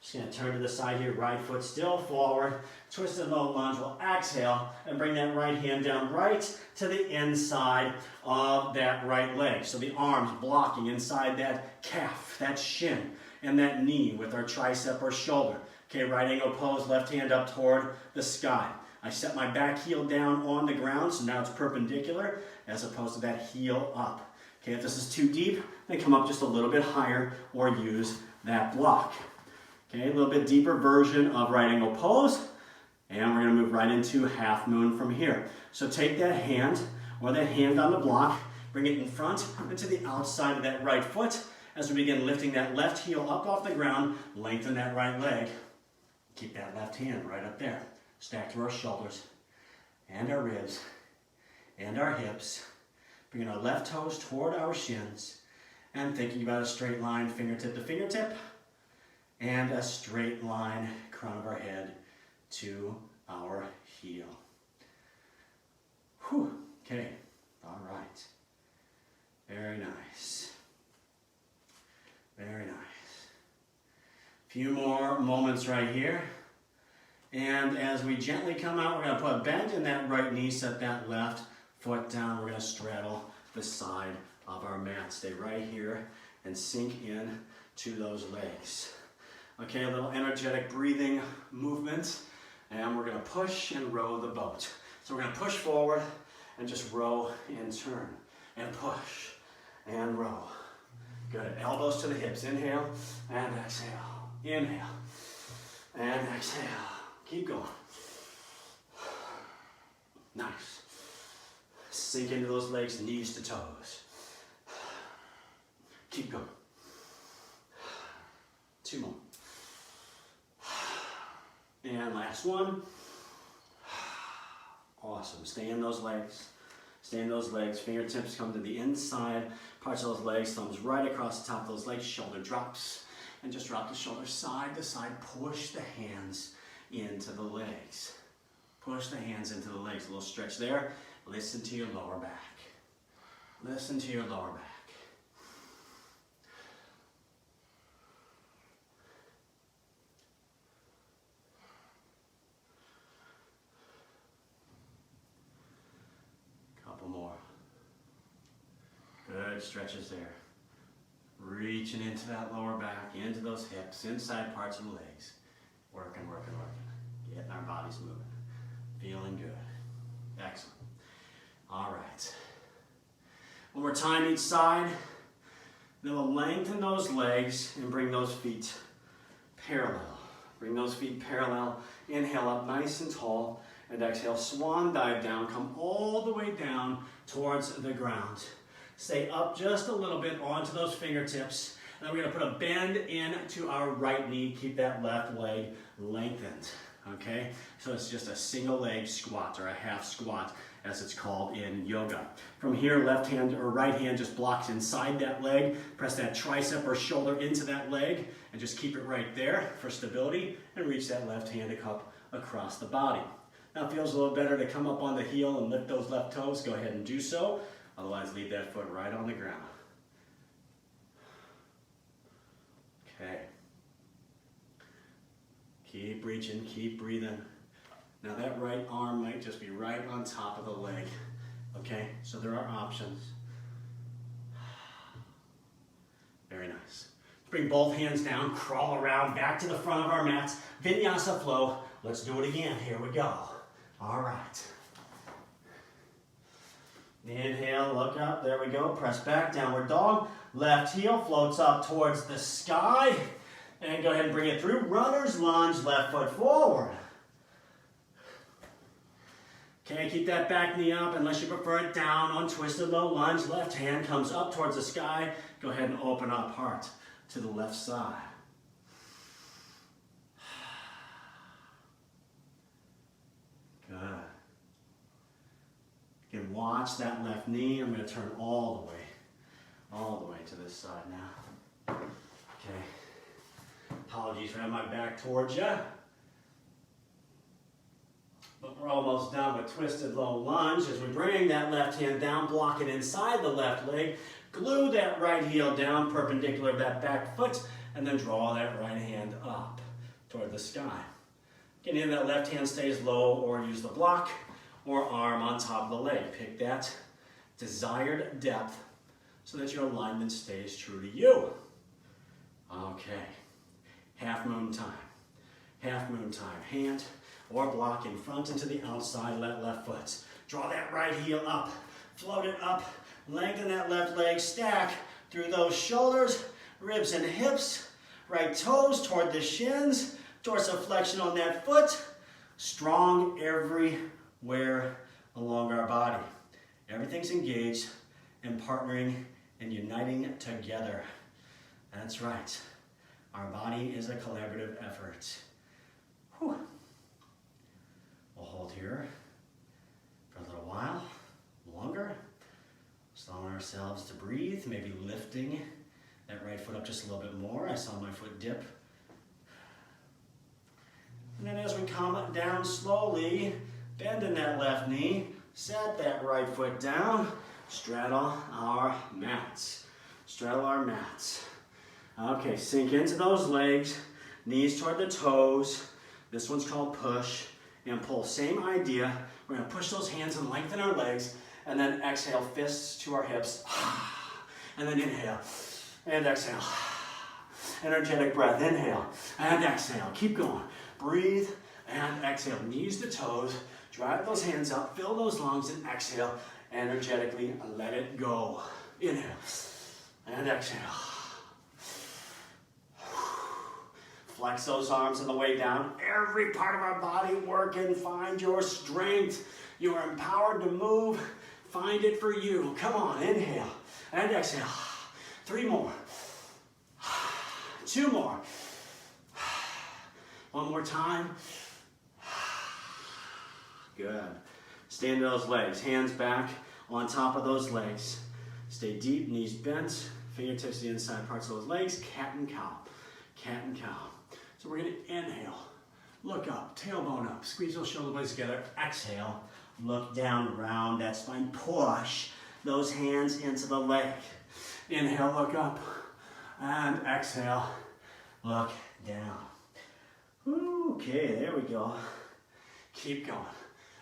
Speaker 1: Just going to turn to the side here, right foot still forward, twisted low lunge, we'll exhale and bring that right hand down right to the inside of that right leg. So the arms blocking inside that calf, that shin, and that knee with our tricep or shoulder. Okay, right angle pose, left hand up toward the sky. I set my back heel down on the ground, so now it's perpendicular as opposed to that heel up. Okay, if this is too deep, then come up just a little bit higher or use that block. Okay, a little bit deeper version of right angle pose. And we're going to move right into half moon from here. So take that hand or that hand on the block, bring it in front and to the outside of that right foot as we begin lifting that left heel up off the ground, lengthen that right leg. Keep that left hand right up there. Stack through our shoulders and our ribs and our hips. Bringing our left toes toward our shins and thinking about a straight line fingertip to fingertip. And a straight line, crown of our head to our heel. Whew. Okay, all right. Very nice. Very nice. Few more moments right here. And as we gently come out, we're going to put a bend in that right knee, set that left foot down. We're going to straddle the side of our mat. Stay right here and sink in to those legs. Okay, a little energetic breathing movement. And we're gonna push and row the boat. So we're gonna push forward and just row and turn. And push and row. Good, elbows to the hips. Inhale and exhale. Inhale and exhale. Keep going. Nice. Sink into those legs, knees to toes. Keep going. 2 more. And last one. Awesome. Stay in those legs. Stay in those legs. Fingertips come to the inside parts of those legs. Thumbs right across the top of those legs. Shoulder drops. And just drop the shoulders side to side. Push the hands into the legs. Push the hands into the legs. A little stretch there. Listen to your lower back. Listen to your lower back. Couple more. Good stretches there. Reaching into that lower back, into those hips, inside parts of the legs. Working, working, working. Getting our bodies moving. Feeling good. Excellent. All right. One more time each side. Then we'll lengthen those legs and bring those feet parallel. Bring those feet parallel. Inhale up nice and tall. And exhale, swan dive down. Come all the way down towards the ground. Stay up just a little bit onto those fingertips. And then we're going to put a bend into our right knee. Keep that left leg lengthened. Okay? So it's just a single leg squat, or a half squat as it's called in yoga. From here, left hand or right hand just blocks inside that leg. Press that tricep or shoulder into that leg and just keep it right there for stability, and reach that left hand up across the body. Now it feels a little better to come up on the heel and lift those left toes. Go ahead and do so. Otherwise, leave that foot right on the ground. Okay. Keep reaching, keep breathing. Now that right arm might just be right on top of the leg. Okay, so there are options. Very nice. Bring both hands down, crawl around, back to the front of our mats. Vinyasa flow. Let's do it again. Here we go. All right. Inhale, look up, there we go. Press back, downward dog. Left heel floats up towards the sky. And go ahead and bring it through. Runner's lunge, left foot forward. Okay, keep that back knee up unless you prefer it down on twisted low lunge. Left hand comes up towards the sky. Go ahead and open up heart to the left side. Good. You can watch that left knee. I'm going to turn all the way to this side now. Okay. Apologies for having my back towards you. But we're almost done with twisted low lunge. As we bring that left hand down, block it inside the left leg, glue that right heel down perpendicular to that back foot, and then draw that right hand up toward the sky. Again, either that left hand stays low or use the block or arm on top of the leg. Pick that desired depth so that your alignment stays true to you. Okay. Half moon time. Half moon time. Hand or block in front and to the outside, left foot. Draw that right heel up, float it up, lengthen that left leg, stack through those shoulders, ribs and hips, right toes toward the shins, dorsiflexion on that foot, strong everywhere along our body. Everything's engaged and partnering and uniting together. That's right. Our body is a collaborative effort. Whew. We'll hold here for a little while, longer. Allowing ourselves to breathe, maybe lifting that right foot up just a little bit more. I saw my foot dip. And then as we come down slowly, bending that left knee, set that right foot down, straddle our mats. Straddle our mats. Okay, sink into those legs, knees toward the toes. This one's called push and pull. Same idea. We're going to push those hands and lengthen our legs, and then exhale, fists to our hips. And then inhale and exhale. Energetic breath. Inhale and exhale. Keep going. Breathe and exhale. Knees to toes. Drive those hands up. Fill those lungs and exhale. Energetically let it go. Inhale and exhale. Flex those arms on the way down. Every part of our body working. Find your strength. You are empowered to move. Find it for you. Come on, inhale and exhale. 3 more. 2 more. 1 more time. Good. Stand to those legs. Hands back on top of those legs. Stay deep, knees bent. Fingertips to the inside parts of those legs. Cat and cow. Cat and cow. So we're going to inhale. Look up. Tailbone up. Squeeze those shoulder blades together. Exhale. Look down, round that spine. Push those hands into the leg. Inhale, look up. And exhale, look down. Okay, there we go. Keep going.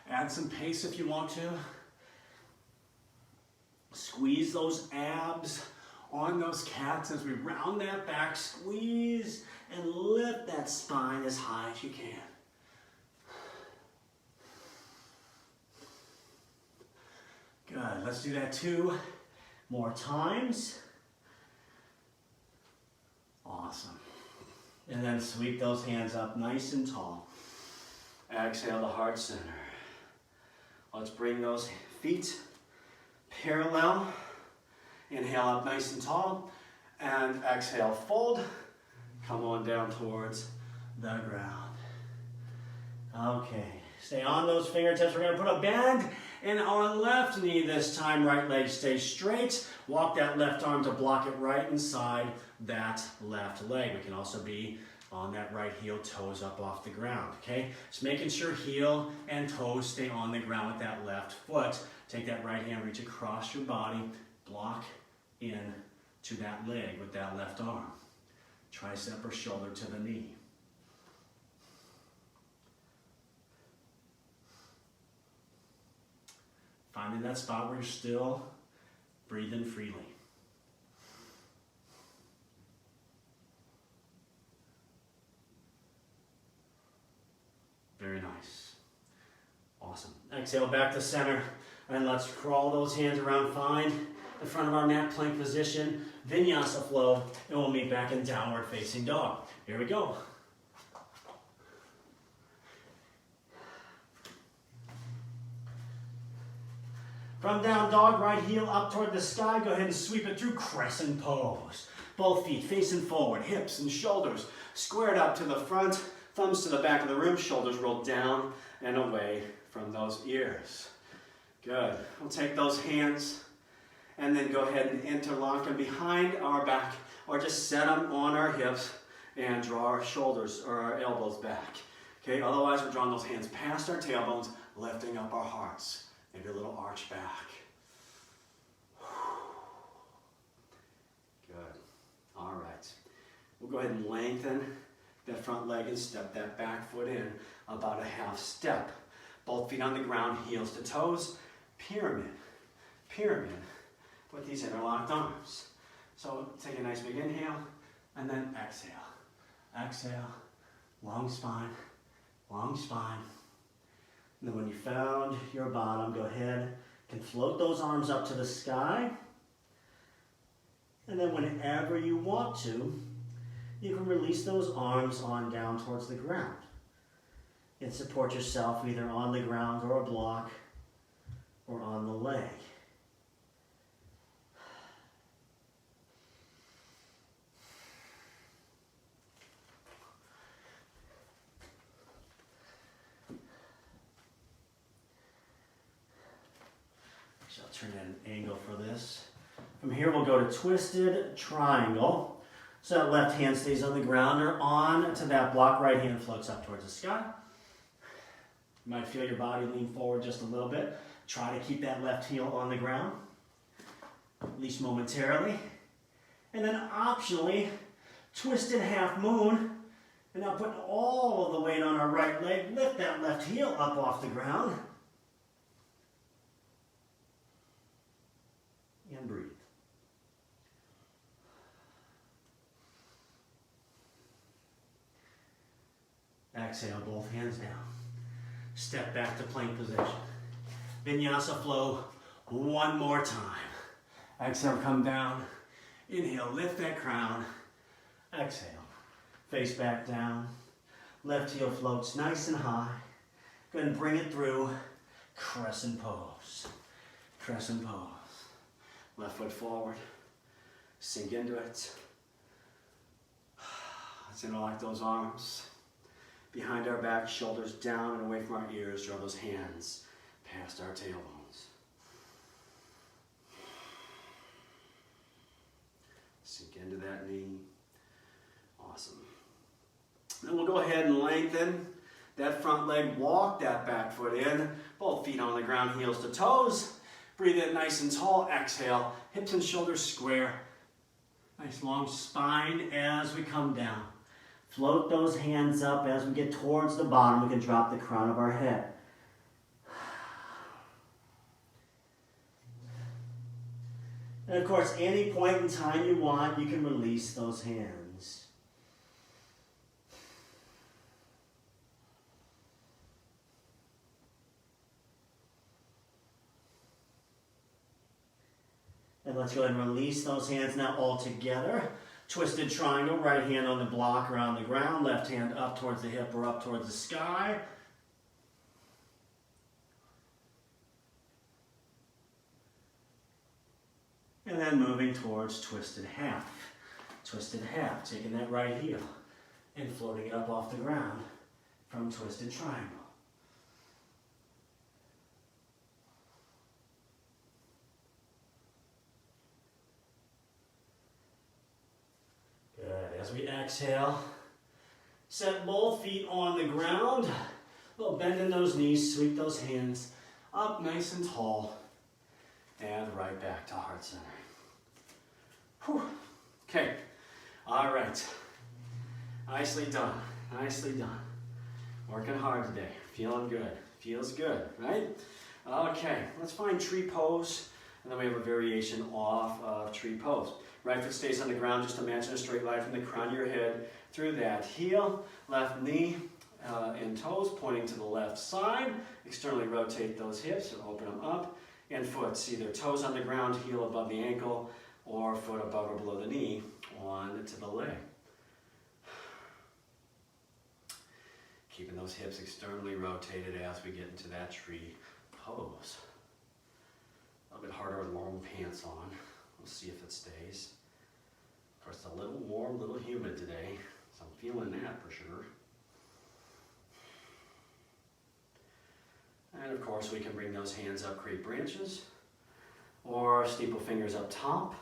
Speaker 1: Add some pace if you want to. Squeeze those abs on those cats as we round that back. Squeeze and lift that spine as high as you can. Good. Let's do that 2 more times. Awesome. And then sweep those hands up nice and tall. Exhale to heart center. Let's bring those feet parallel. Inhale up nice and tall. And exhale, fold. Come on down towards the ground. Okay. Stay on those fingertips. We're going to put a bend in our left knee this time. Right leg stays straight. Walk that left arm to block it right inside that left leg. We can also be on that right heel, toes up off the ground, okay? Just making sure heel and toes stay on the ground with that left foot. Take that right hand, reach across your body, block in to that leg with that left arm. Tricep or shoulder to the knee. Finding that spot where you're still breathing freely. Very nice. Awesome. Exhale back to center. And let's crawl those hands around. Find the front of our mat plank position. Vinyasa flow. And we'll meet back in downward facing dog. Here we go. From down dog, right heel up toward the sky. Go ahead and sweep it through crescent pose. Both feet facing forward, hips and shoulders squared up to the front, thumbs to the back of the room, shoulders rolled down and away from those ears. Good. We'll take those hands and then go ahead and interlock them behind our back, or just set them on our hips and draw our shoulders or our elbows back. Okay, otherwise we're drawing those hands past our tailbones, lifting up our hearts. Maybe a little arch back. Good. All right. We'll go ahead and lengthen that front leg and step that back foot in about a half step. Both feet on the ground, heels to toes. Pyramid. Pyramid with these interlocked arms. So take a nice big inhale and then exhale. Exhale. Long spine. Long spine. And then when you found your bottom, go ahead and float those arms up to the sky. And then whenever you want to, you can release those arms on down towards the ground. And support yourself either on the ground or a block or on the leg. Turn at an angle for this. From here we'll go to twisted triangle. So that left hand stays on the ground or on to that block. Right hand floats up towards the sky. You might feel your body lean forward just a little bit. Try to keep that left heel on the ground, at least momentarily. And then optionally, twisted half moon. And now put all of the weight on our right leg. Lift that left heel up off the ground. And breathe. Exhale, both hands down. Step back to plank position. Vinyasa flow one more time. Exhale, come down. Inhale, lift that crown. Exhale, face back down. Left heel floats nice and high. Go ahead and bring it through. Crescent pose. Crescent pose. Left foot forward. Sink into it. Let's interlock those arms. Behind our back, shoulders down and away from our ears. Draw those hands past our tailbones. Sink into that knee. Awesome. Then we'll go ahead and lengthen that front leg. Walk that back foot in. Both feet on the ground, heels to toes. Breathe in nice and tall. Exhale. Hips and shoulders square. Nice long spine as we come down. Float those hands up. As we get towards the bottom, we can drop the crown of our head. And of course, any point in time you want, you can release those hands. And let's go ahead and release those hands now all together. Twisted triangle, right hand on the block or on the ground, left hand up towards the hip or up towards the sky. And then moving towards twisted half. Twisted half, taking that right heel and floating it up off the ground from twisted triangle. Good. As we exhale, set both feet on the ground. A little bend in those knees, sweep those hands up nice and tall. And right back to heart center. Whew. Okay, all right. Nicely done, nicely done. Working hard today, feeling good. Feels good, right? Okay, let's find tree pose, and then we have a variation off of tree pose. Right foot stays on the ground, just imagine a straight line from the crown of your head through that heel, left knee and toes pointing to the left side. Externally rotate those hips and open them up. And foot, either toes on the ground, heel above the ankle, or foot above or below the knee, on to the leg. Keeping those hips externally rotated as we get into that tree pose. A little bit harder with long pants on. We'll see if it stays. Of course, it's a little warm, a little humid today, so I'm feeling that for sure. And of course, we can bring those hands up, create branches, or steeple fingers up top.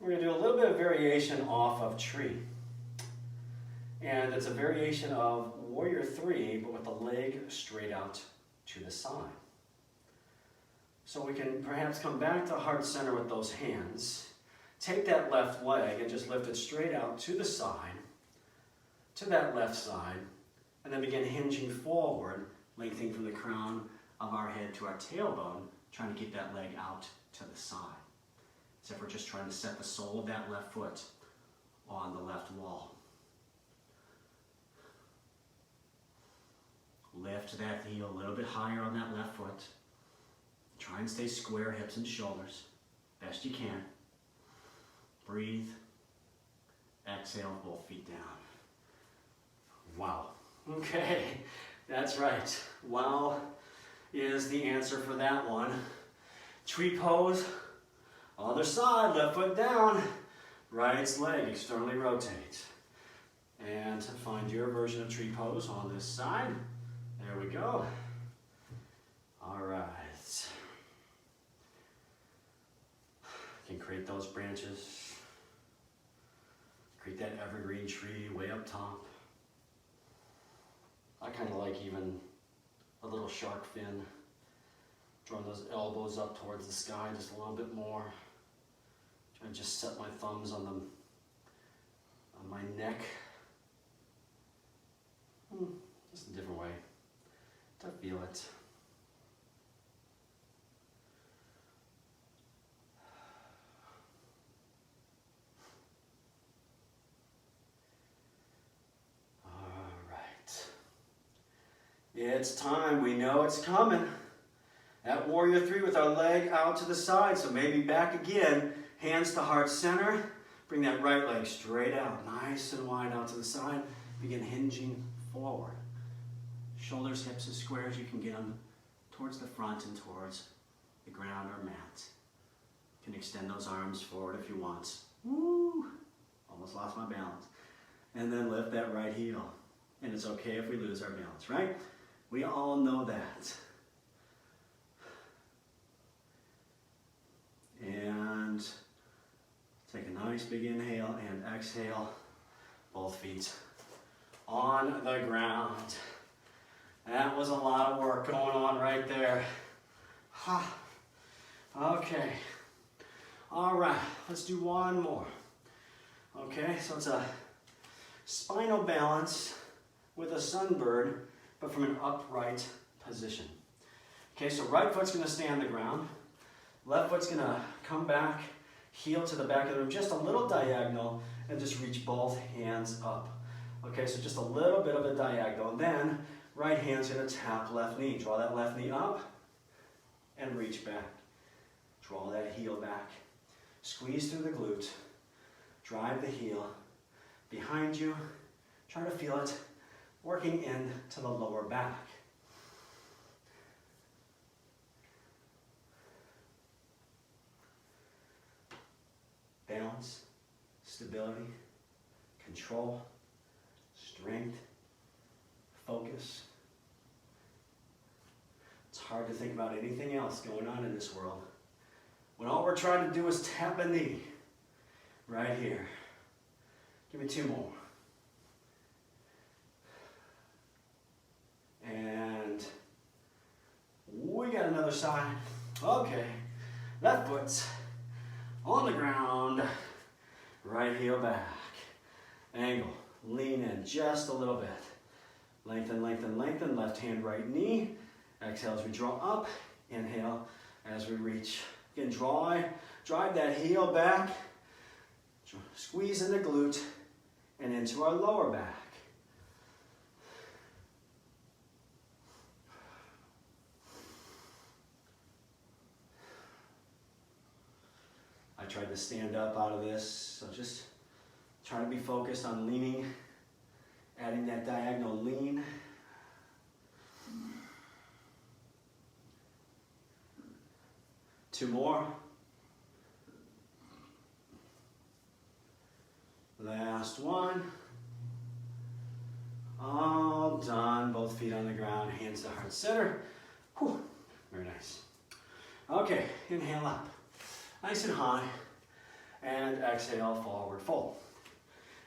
Speaker 1: We're going to do a little bit of variation off of tree. And it's a variation of warrior three, but with the leg straight out to the side. So we can perhaps come back to heart center with those hands. Take that left leg and just lift it straight out to the side, to that left side, and then begin hinging forward, lengthening from the crown of our head to our tailbone, trying to keep that leg out to the side. As if we're just trying to set the sole of that left foot on the left wall. Lift that heel a little bit higher on that left foot. Try and stay square, hips and shoulders, best you can. Breathe. Exhale, both feet down. Wow. Okay, that's right. Wow is the answer for that one. Tree pose. Other side, left foot down. Right leg externally rotate. And find your version of tree pose on this side. There we go. All right. You can create those branches. Create that evergreen tree way up top. I kind of like even a little shark fin. Drawing those elbows up towards the sky just a little bit more. Try to just set my thumbs on my neck. Just a different way to feel it. It's time. We know it's coming. At Warrior 3 with our leg out to the side. So maybe back again. Hands to heart center. Bring that right leg straight out. Nice and wide out to the side. Begin hinging forward. Shoulders, hips as square as you can get them towards the front and towards the ground or mat. You can extend those arms forward if you want. Woo! Almost lost my balance. And then lift that right heel. And it's okay if we lose our balance, right? We all know that. And take a nice big inhale and exhale. Both feet on the ground. That was a lot of work going on right there. Okay. All right, let's do one more. Okay, so it's a spinal balance with a sunbird, but from an upright position. Okay, so right foot's gonna stay on the ground. Left foot's gonna come back, heel to the back of the room, just a little diagonal, and just reach both hands up. Okay, so just a little bit of a diagonal. And then right hand's gonna tap left knee. Draw that left knee up and reach back. Draw that heel back. Squeeze through the glute. Drive the heel behind you. Try to feel it working into the lower back. Balance, stability, control, strength, focus. It's hard to think about anything else going on in this world when all we're trying to do is tap a knee right here. Give me two more. And we got another side. Okay, left foot's on the ground, right heel back. Angle, lean in just a little bit. Lengthen, lengthen, lengthen. Left hand, right knee. Exhale as we draw up. Inhale as we reach. Again, drive that heel back. Squeeze in the glute and into our lower back. I tried to stand up out of this, so just try to be focused on leaning, adding that diagonal lean. Two more. Last one. All done. Both feet on the ground, hands to heart center. Whew. Very nice. Okay, inhale up. Nice and high. And exhale, forward fold.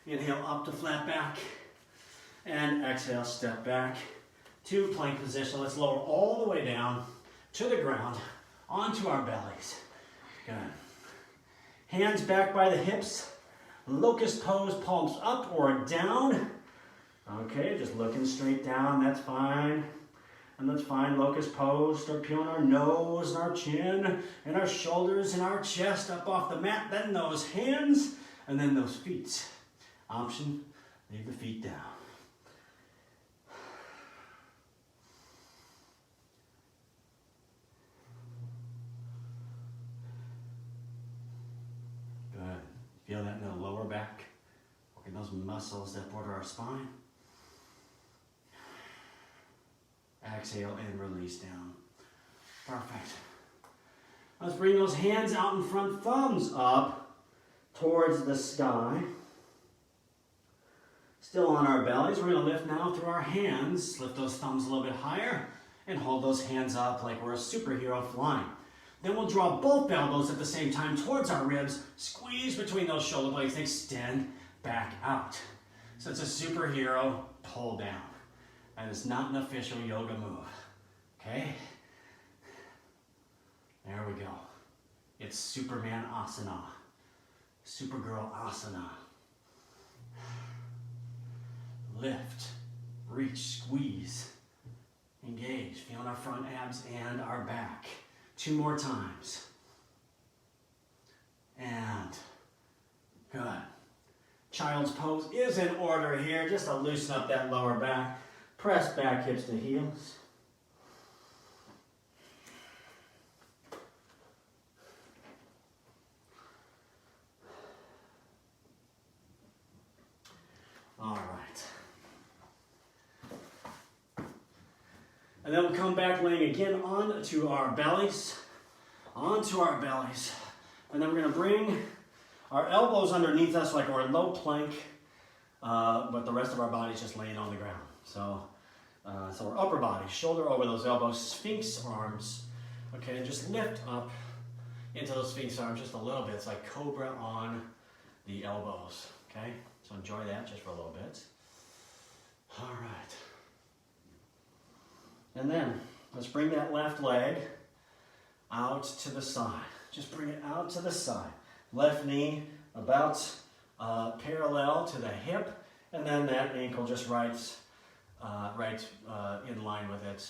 Speaker 1: Inhale up to flat back. And exhale, step back to plank position. Let's lower all the way down to the ground, onto our bellies. Good. Hands back by the hips. Locust pose, palms up or down. Okay, just looking straight down, that's fine. And let's find locust pose. Start peeling our nose and our chin and our shoulders and our chest up off the mat. Then those hands and then those feet. Option, leave the feet down. Good. Feel that in the lower back. Working those muscles that border our spine. Exhale and release down. Perfect. Let's bring those hands out in front, thumbs up towards the sky. Still on our bellies. We're going to lift now through our hands. Lift those thumbs a little bit higher and hold those hands up like we're a superhero flying. Then we'll draw both elbows at the same time towards our ribs. Squeeze between those shoulder blades and extend back out. So it's a superhero pull down. And it's not an official yoga move, okay? There we go. It's Superman Asana, Supergirl Asana. Lift, reach, squeeze, engage. Feeling our front abs and our back. Two more times. And good. Child's pose is in order here, just to loosen up that lower back. Press back hips to heels. All right. And then we'll come back laying again onto our bellies. Onto our bellies. And then we're going to bring our elbows underneath us like we're in low plank, but the rest of our body's just laying on the ground. So our upper body, shoulder over those elbows, Sphinx arms. Okay, and just lift up into those Sphinx arms just a little bit. It's like Cobra on the elbows. Okay, so enjoy that just for a little bit. All right. And then let's bring that left leg out to the side. Just bring it out to the side. Left knee about parallel to the hip, and then that ankle just right in line with it,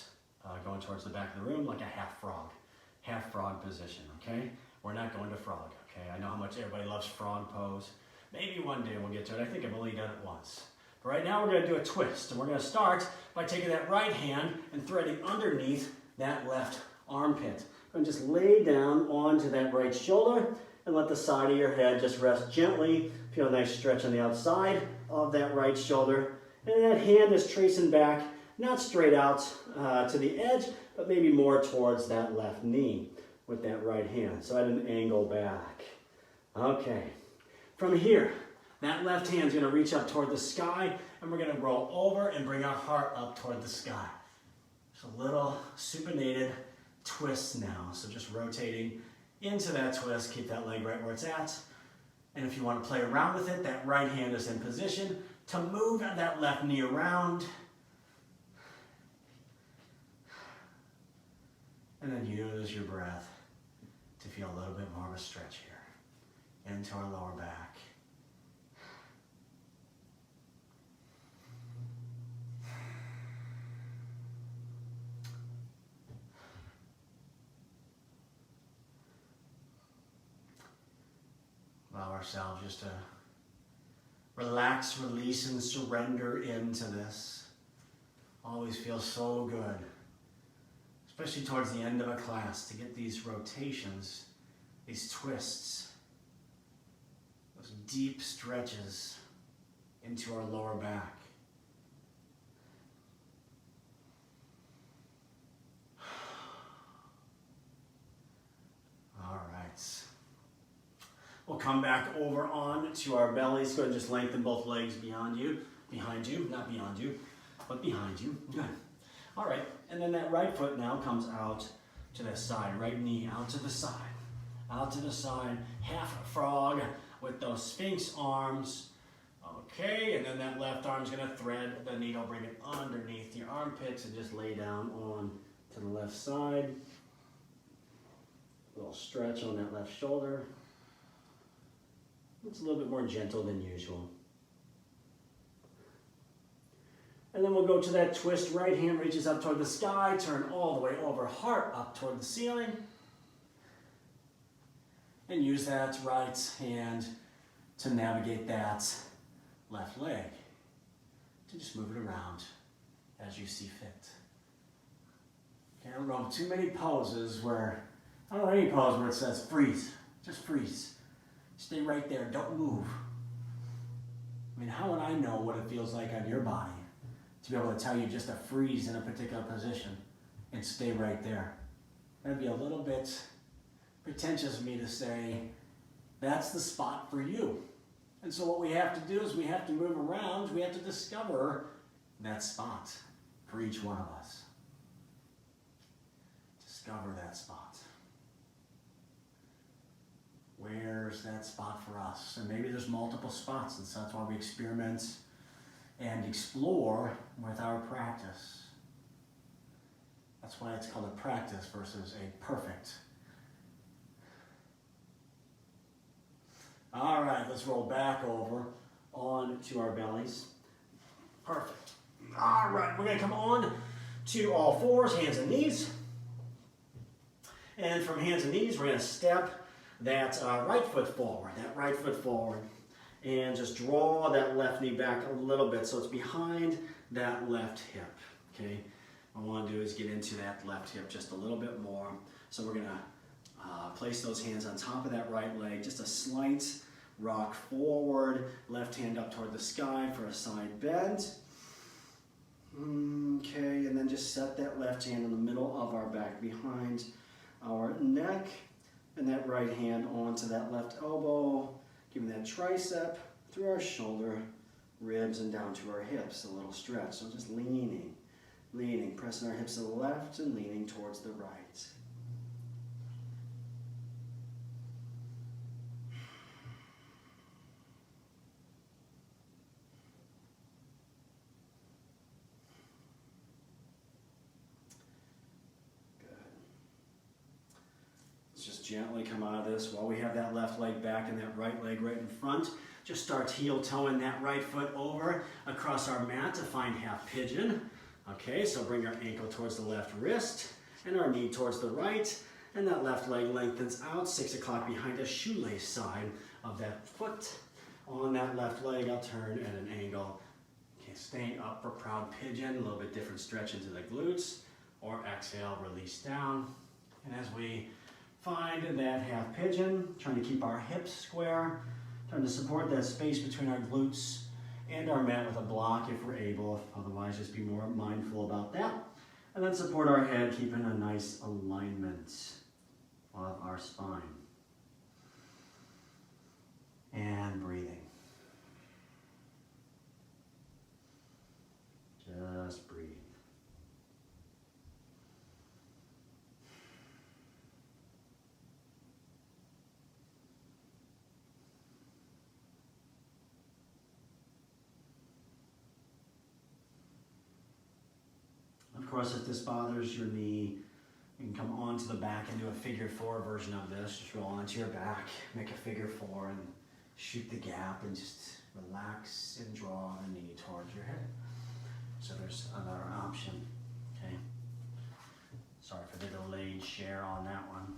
Speaker 1: going towards the back of the room like a half frog position, okay? We're not going to frog, okay? I know how much everybody loves frog pose. Maybe one day we'll get to it. I think I've only done it once. But right now we're going to do a twist, and we're going to start by taking that right hand and threading underneath that left armpit. And just lay down onto that right shoulder and let the side of your head just rest gently. Feel a nice stretch on the outside of that right shoulder. And that hand is tracing back, not straight out to the edge, but maybe more towards that left knee with that right hand. So at an angle back. Okay. From here, that left hand's going to reach up toward the sky, and we're going to roll over and bring our heart up toward the sky. Just a little supinated twist now. So just rotating into that twist, keep that leg right where it's at. And if you want to play around with it, that right hand is in position to move that left knee around. And then use your breath to feel a little bit more of a stretch here into our lower back. Allow ourselves just to relax, release, and surrender into this. Always feels so good, especially towards the end of a class, to get these rotations, these twists, those deep stretches into our lower back. All right. We'll come back over on to our bellies. Go ahead and just lengthen both legs behind you, not beyond you, but behind you. Good. All right, and then that right foot now comes out to the side. Right knee out to the side, half frog with those Sphinx arms. Okay, and then that left arm's gonna thread the needle, bring it underneath your armpits and just lay down on to the left side. A little stretch on that left shoulder. It's a little bit more gentle than usual. And then we'll go to that twist. Right hand reaches up toward the sky, turn all the way over, heart up toward the ceiling. And use that right hand to navigate that left leg. To just move it around as you see fit. Okay, I don't know too many poses where, I don't know any pose where it says freeze. Just freeze. Stay right there, don't move. I mean, how would I know what it feels like on your body to be able to tell you just to freeze in a particular position and stay right there? That'd be a little bit pretentious of me to say, that's the spot for you. And so what we have to do is we have to move around, we have to discover that spot for each one of us. Discover that spot. Where's that spot for us? And maybe there's multiple spots, and so that's why we experiment and explore with our practice. That's why it's called a practice versus a perfect. All right, let's roll back over onto our bellies. Perfect. All right, we're gonna come on to all fours, hands and knees. And from hands and knees, we're gonna step that right foot forward, and just draw that left knee back a little bit so it's behind that left hip, okay? What I want to do is get into that left hip just a little bit more. So we're gonna place those hands on top of that right leg, just a slight rock forward, left hand up toward the sky for a side bend. Okay, and then just set that left hand in the middle of our back behind our neck, and that right hand onto that left elbow, giving that tricep through our shoulder, ribs, and down to our hips, a little stretch. So just leaning, pressing our hips to the left and leaning towards the right. Gently come out of this while we have that left leg back and that right leg right in front. Just start heel-toeing that right foot over across our mat to find half pigeon. Okay, so bring our ankle towards the left wrist and our knee towards the right, and that left leg lengthens out 6 o'clock behind us, shoelace side of that foot. On that left leg, I'll turn at an angle. Okay, staying up for proud pigeon, a little bit different stretch into the glutes, or exhale, release down. And as we find that half pigeon, trying to keep our hips square, trying to support that space between our glutes and our mat with a block if we're able, otherwise just be more mindful about that. And then support our head, keeping a nice alignment of our spine. And breathing. Just breathe. Of course, if this bothers your knee, you can come onto the back and do a figure 4 version of this. Just roll onto your back, make a figure 4, and shoot the gap, and just relax and draw the knee towards your head. So there's another option, okay? Sorry for the delayed share on that one.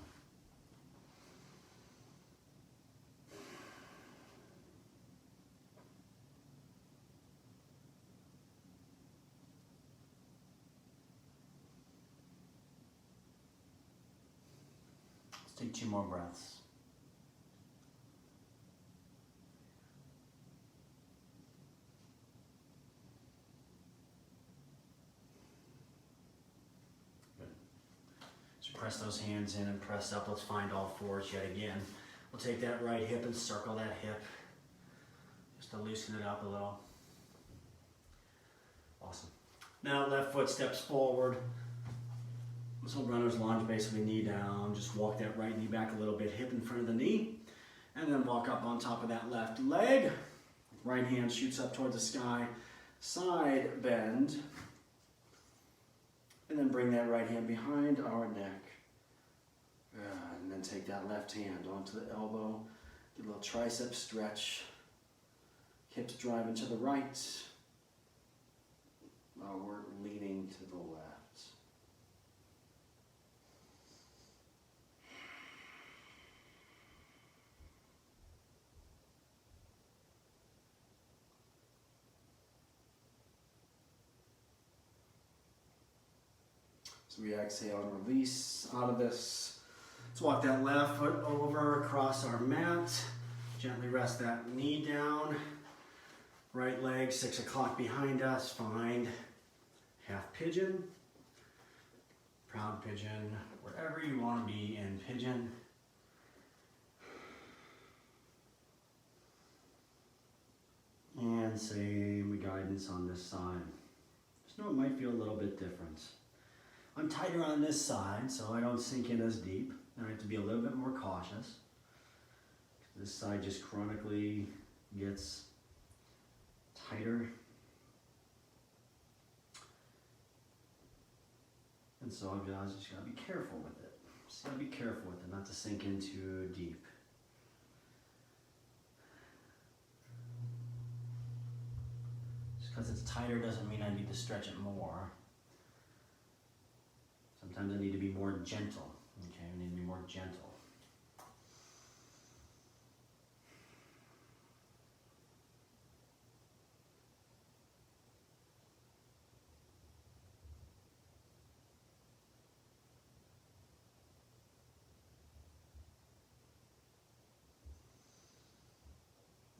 Speaker 1: Take 2 more breaths. Good. So press those hands in and press up. Let's find all 4s yet again. We'll take that right hip and circle that hip, just to loosen it up a little. Awesome. Now left foot steps forward. So runner's lunge, basically knee down. Just walk that right knee back a little bit, hip in front of the knee. And then walk up on top of that left leg. Right hand shoots up towards the sky. Side bend. And then bring that right hand behind our neck. And then take that left hand onto the elbow. Get a little tricep stretch. Hips driving to the right. While we're leaning to the left. So we exhale and release out of this. Let's walk that left foot over across our mat. Gently rest that knee down. Right leg 6 o'clock behind us. Find half pigeon, proud pigeon, wherever you want to be in pigeon. And same guidance on this side. Just know it might feel a little bit different. I'm tighter on this side, so I don't sink in as deep. I have to be a little bit more cautious. This side just chronically gets tighter. And so I've just got to be careful with it. Just got to be careful with it, not to sink in too deep. Just because it's tighter doesn't mean I need to stretch it more. Sometimes I need to be more gentle. Okay, I need to be more gentle.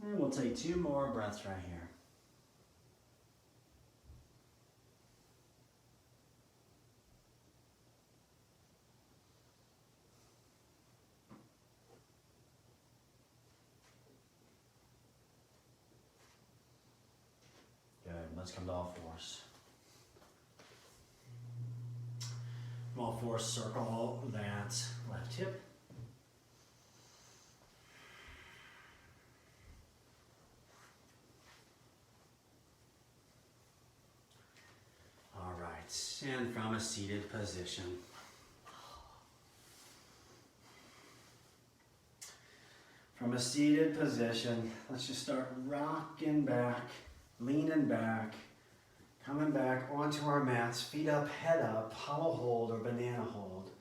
Speaker 1: And we'll take 2 more breaths right here. Good, let's come to all fours. All fours, circle that left hip. All right, and from a seated position. From a seated position, let's just start rocking back, leaning back, coming back onto our mats, feet up, head up, hollow hold or banana hold.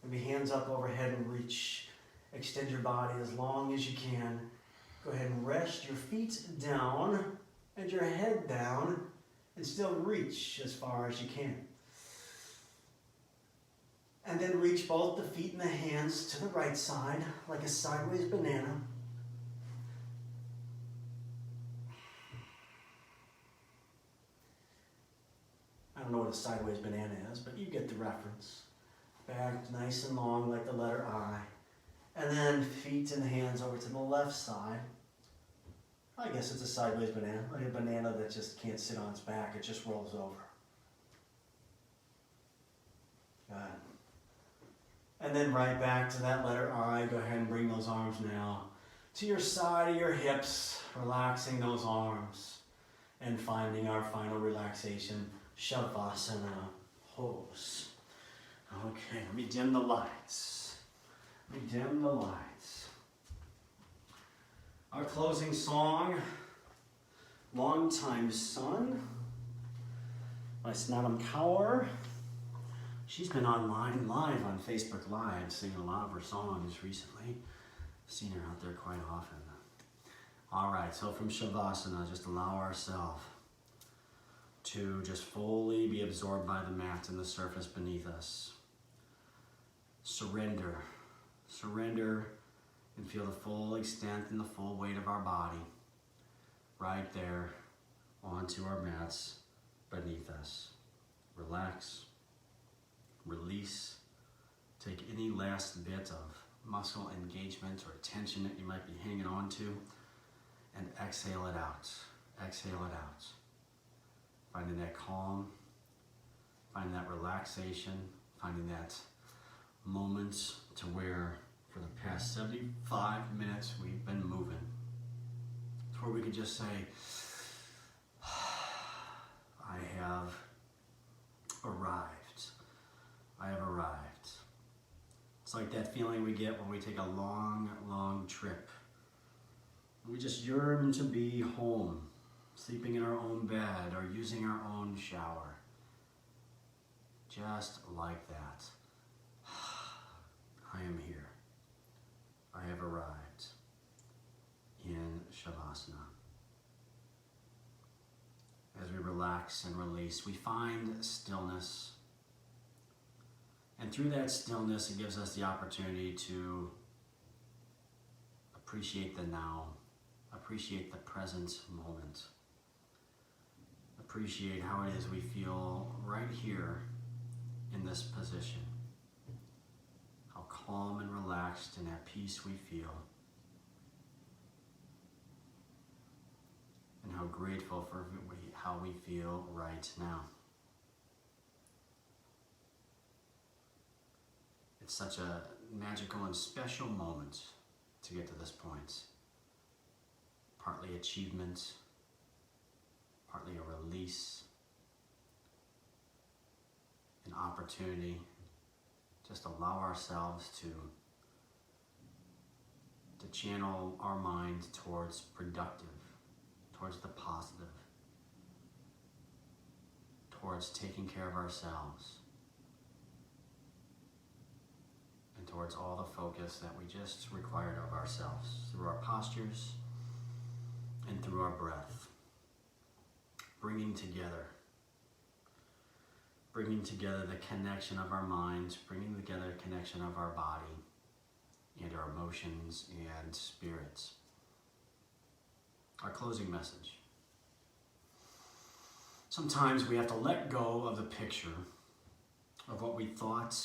Speaker 1: Maybe hands up overhead and reach. Extend your body as long as you can. Go ahead and rest your feet down and your head down and still reach as far as you can. And then reach both the feet and the hands to the right side like a sideways banana. I don't know what a sideways banana is, but you get the reference. Back nice and long like the letter I. And then feet and hands over to the left side. I guess it's a sideways banana, like a banana that just can't sit on its back, it just rolls over. Good. And then right back to that letter I. Go ahead and bring those arms now to your side of your hips, relaxing those arms and finding our final relaxation. Shavasana pose. Okay, let me dim the lights. Let me dim the lights. Our closing song, Long Time Sun, by Snatam Kaur. She's been online live on Facebook Live, singing a lot of her songs recently. I've seen her out there quite often. All right, so from Shavasana, just allow ourselves to just fully be absorbed by the mat and the surface beneath us. Surrender. Surrender and feel the full extent and the full weight of our body right there onto our mats beneath us. Relax. Release. Take any last bit of muscle engagement or tension that you might be hanging on to and exhale it out. Exhale it out. Finding that calm, finding that relaxation, finding that moment to where for the past 75 minutes we've been moving. It's where we could just say, I have arrived. I have arrived. It's like that feeling we get when we take a long, long trip. We just yearn to be home. Sleeping in our own bed or using our own shower. Just like that. I am here. I have arrived in Shavasana. As we relax and release, we find stillness. And through that stillness, it gives us the opportunity to appreciate the now, appreciate the present moment. Appreciate how it is we feel right here in this position. How calm and relaxed and at peace we feel. And how grateful for how we feel right now. It's such a magical and special moment to get to this point. Partly achievement, partly a release, an opportunity. Just allow ourselves to channel our mind towards productive, towards the positive, towards taking care of ourselves, and towards all the focus that we just required of ourselves through our postures and through our breath. Bringing together the connection of our minds, bringing together the connection of our body and our emotions and spirits. our closing message. Sometimes we have to let go of the picture of what we thought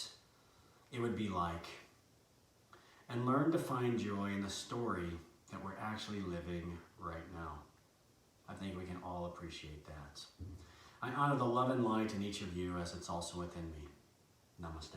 Speaker 1: it would be like and learn to find joy in the story that we're actually living right now. I think we can all appreciate that. I honor the love and light in each of you as it's also within me. Namaste.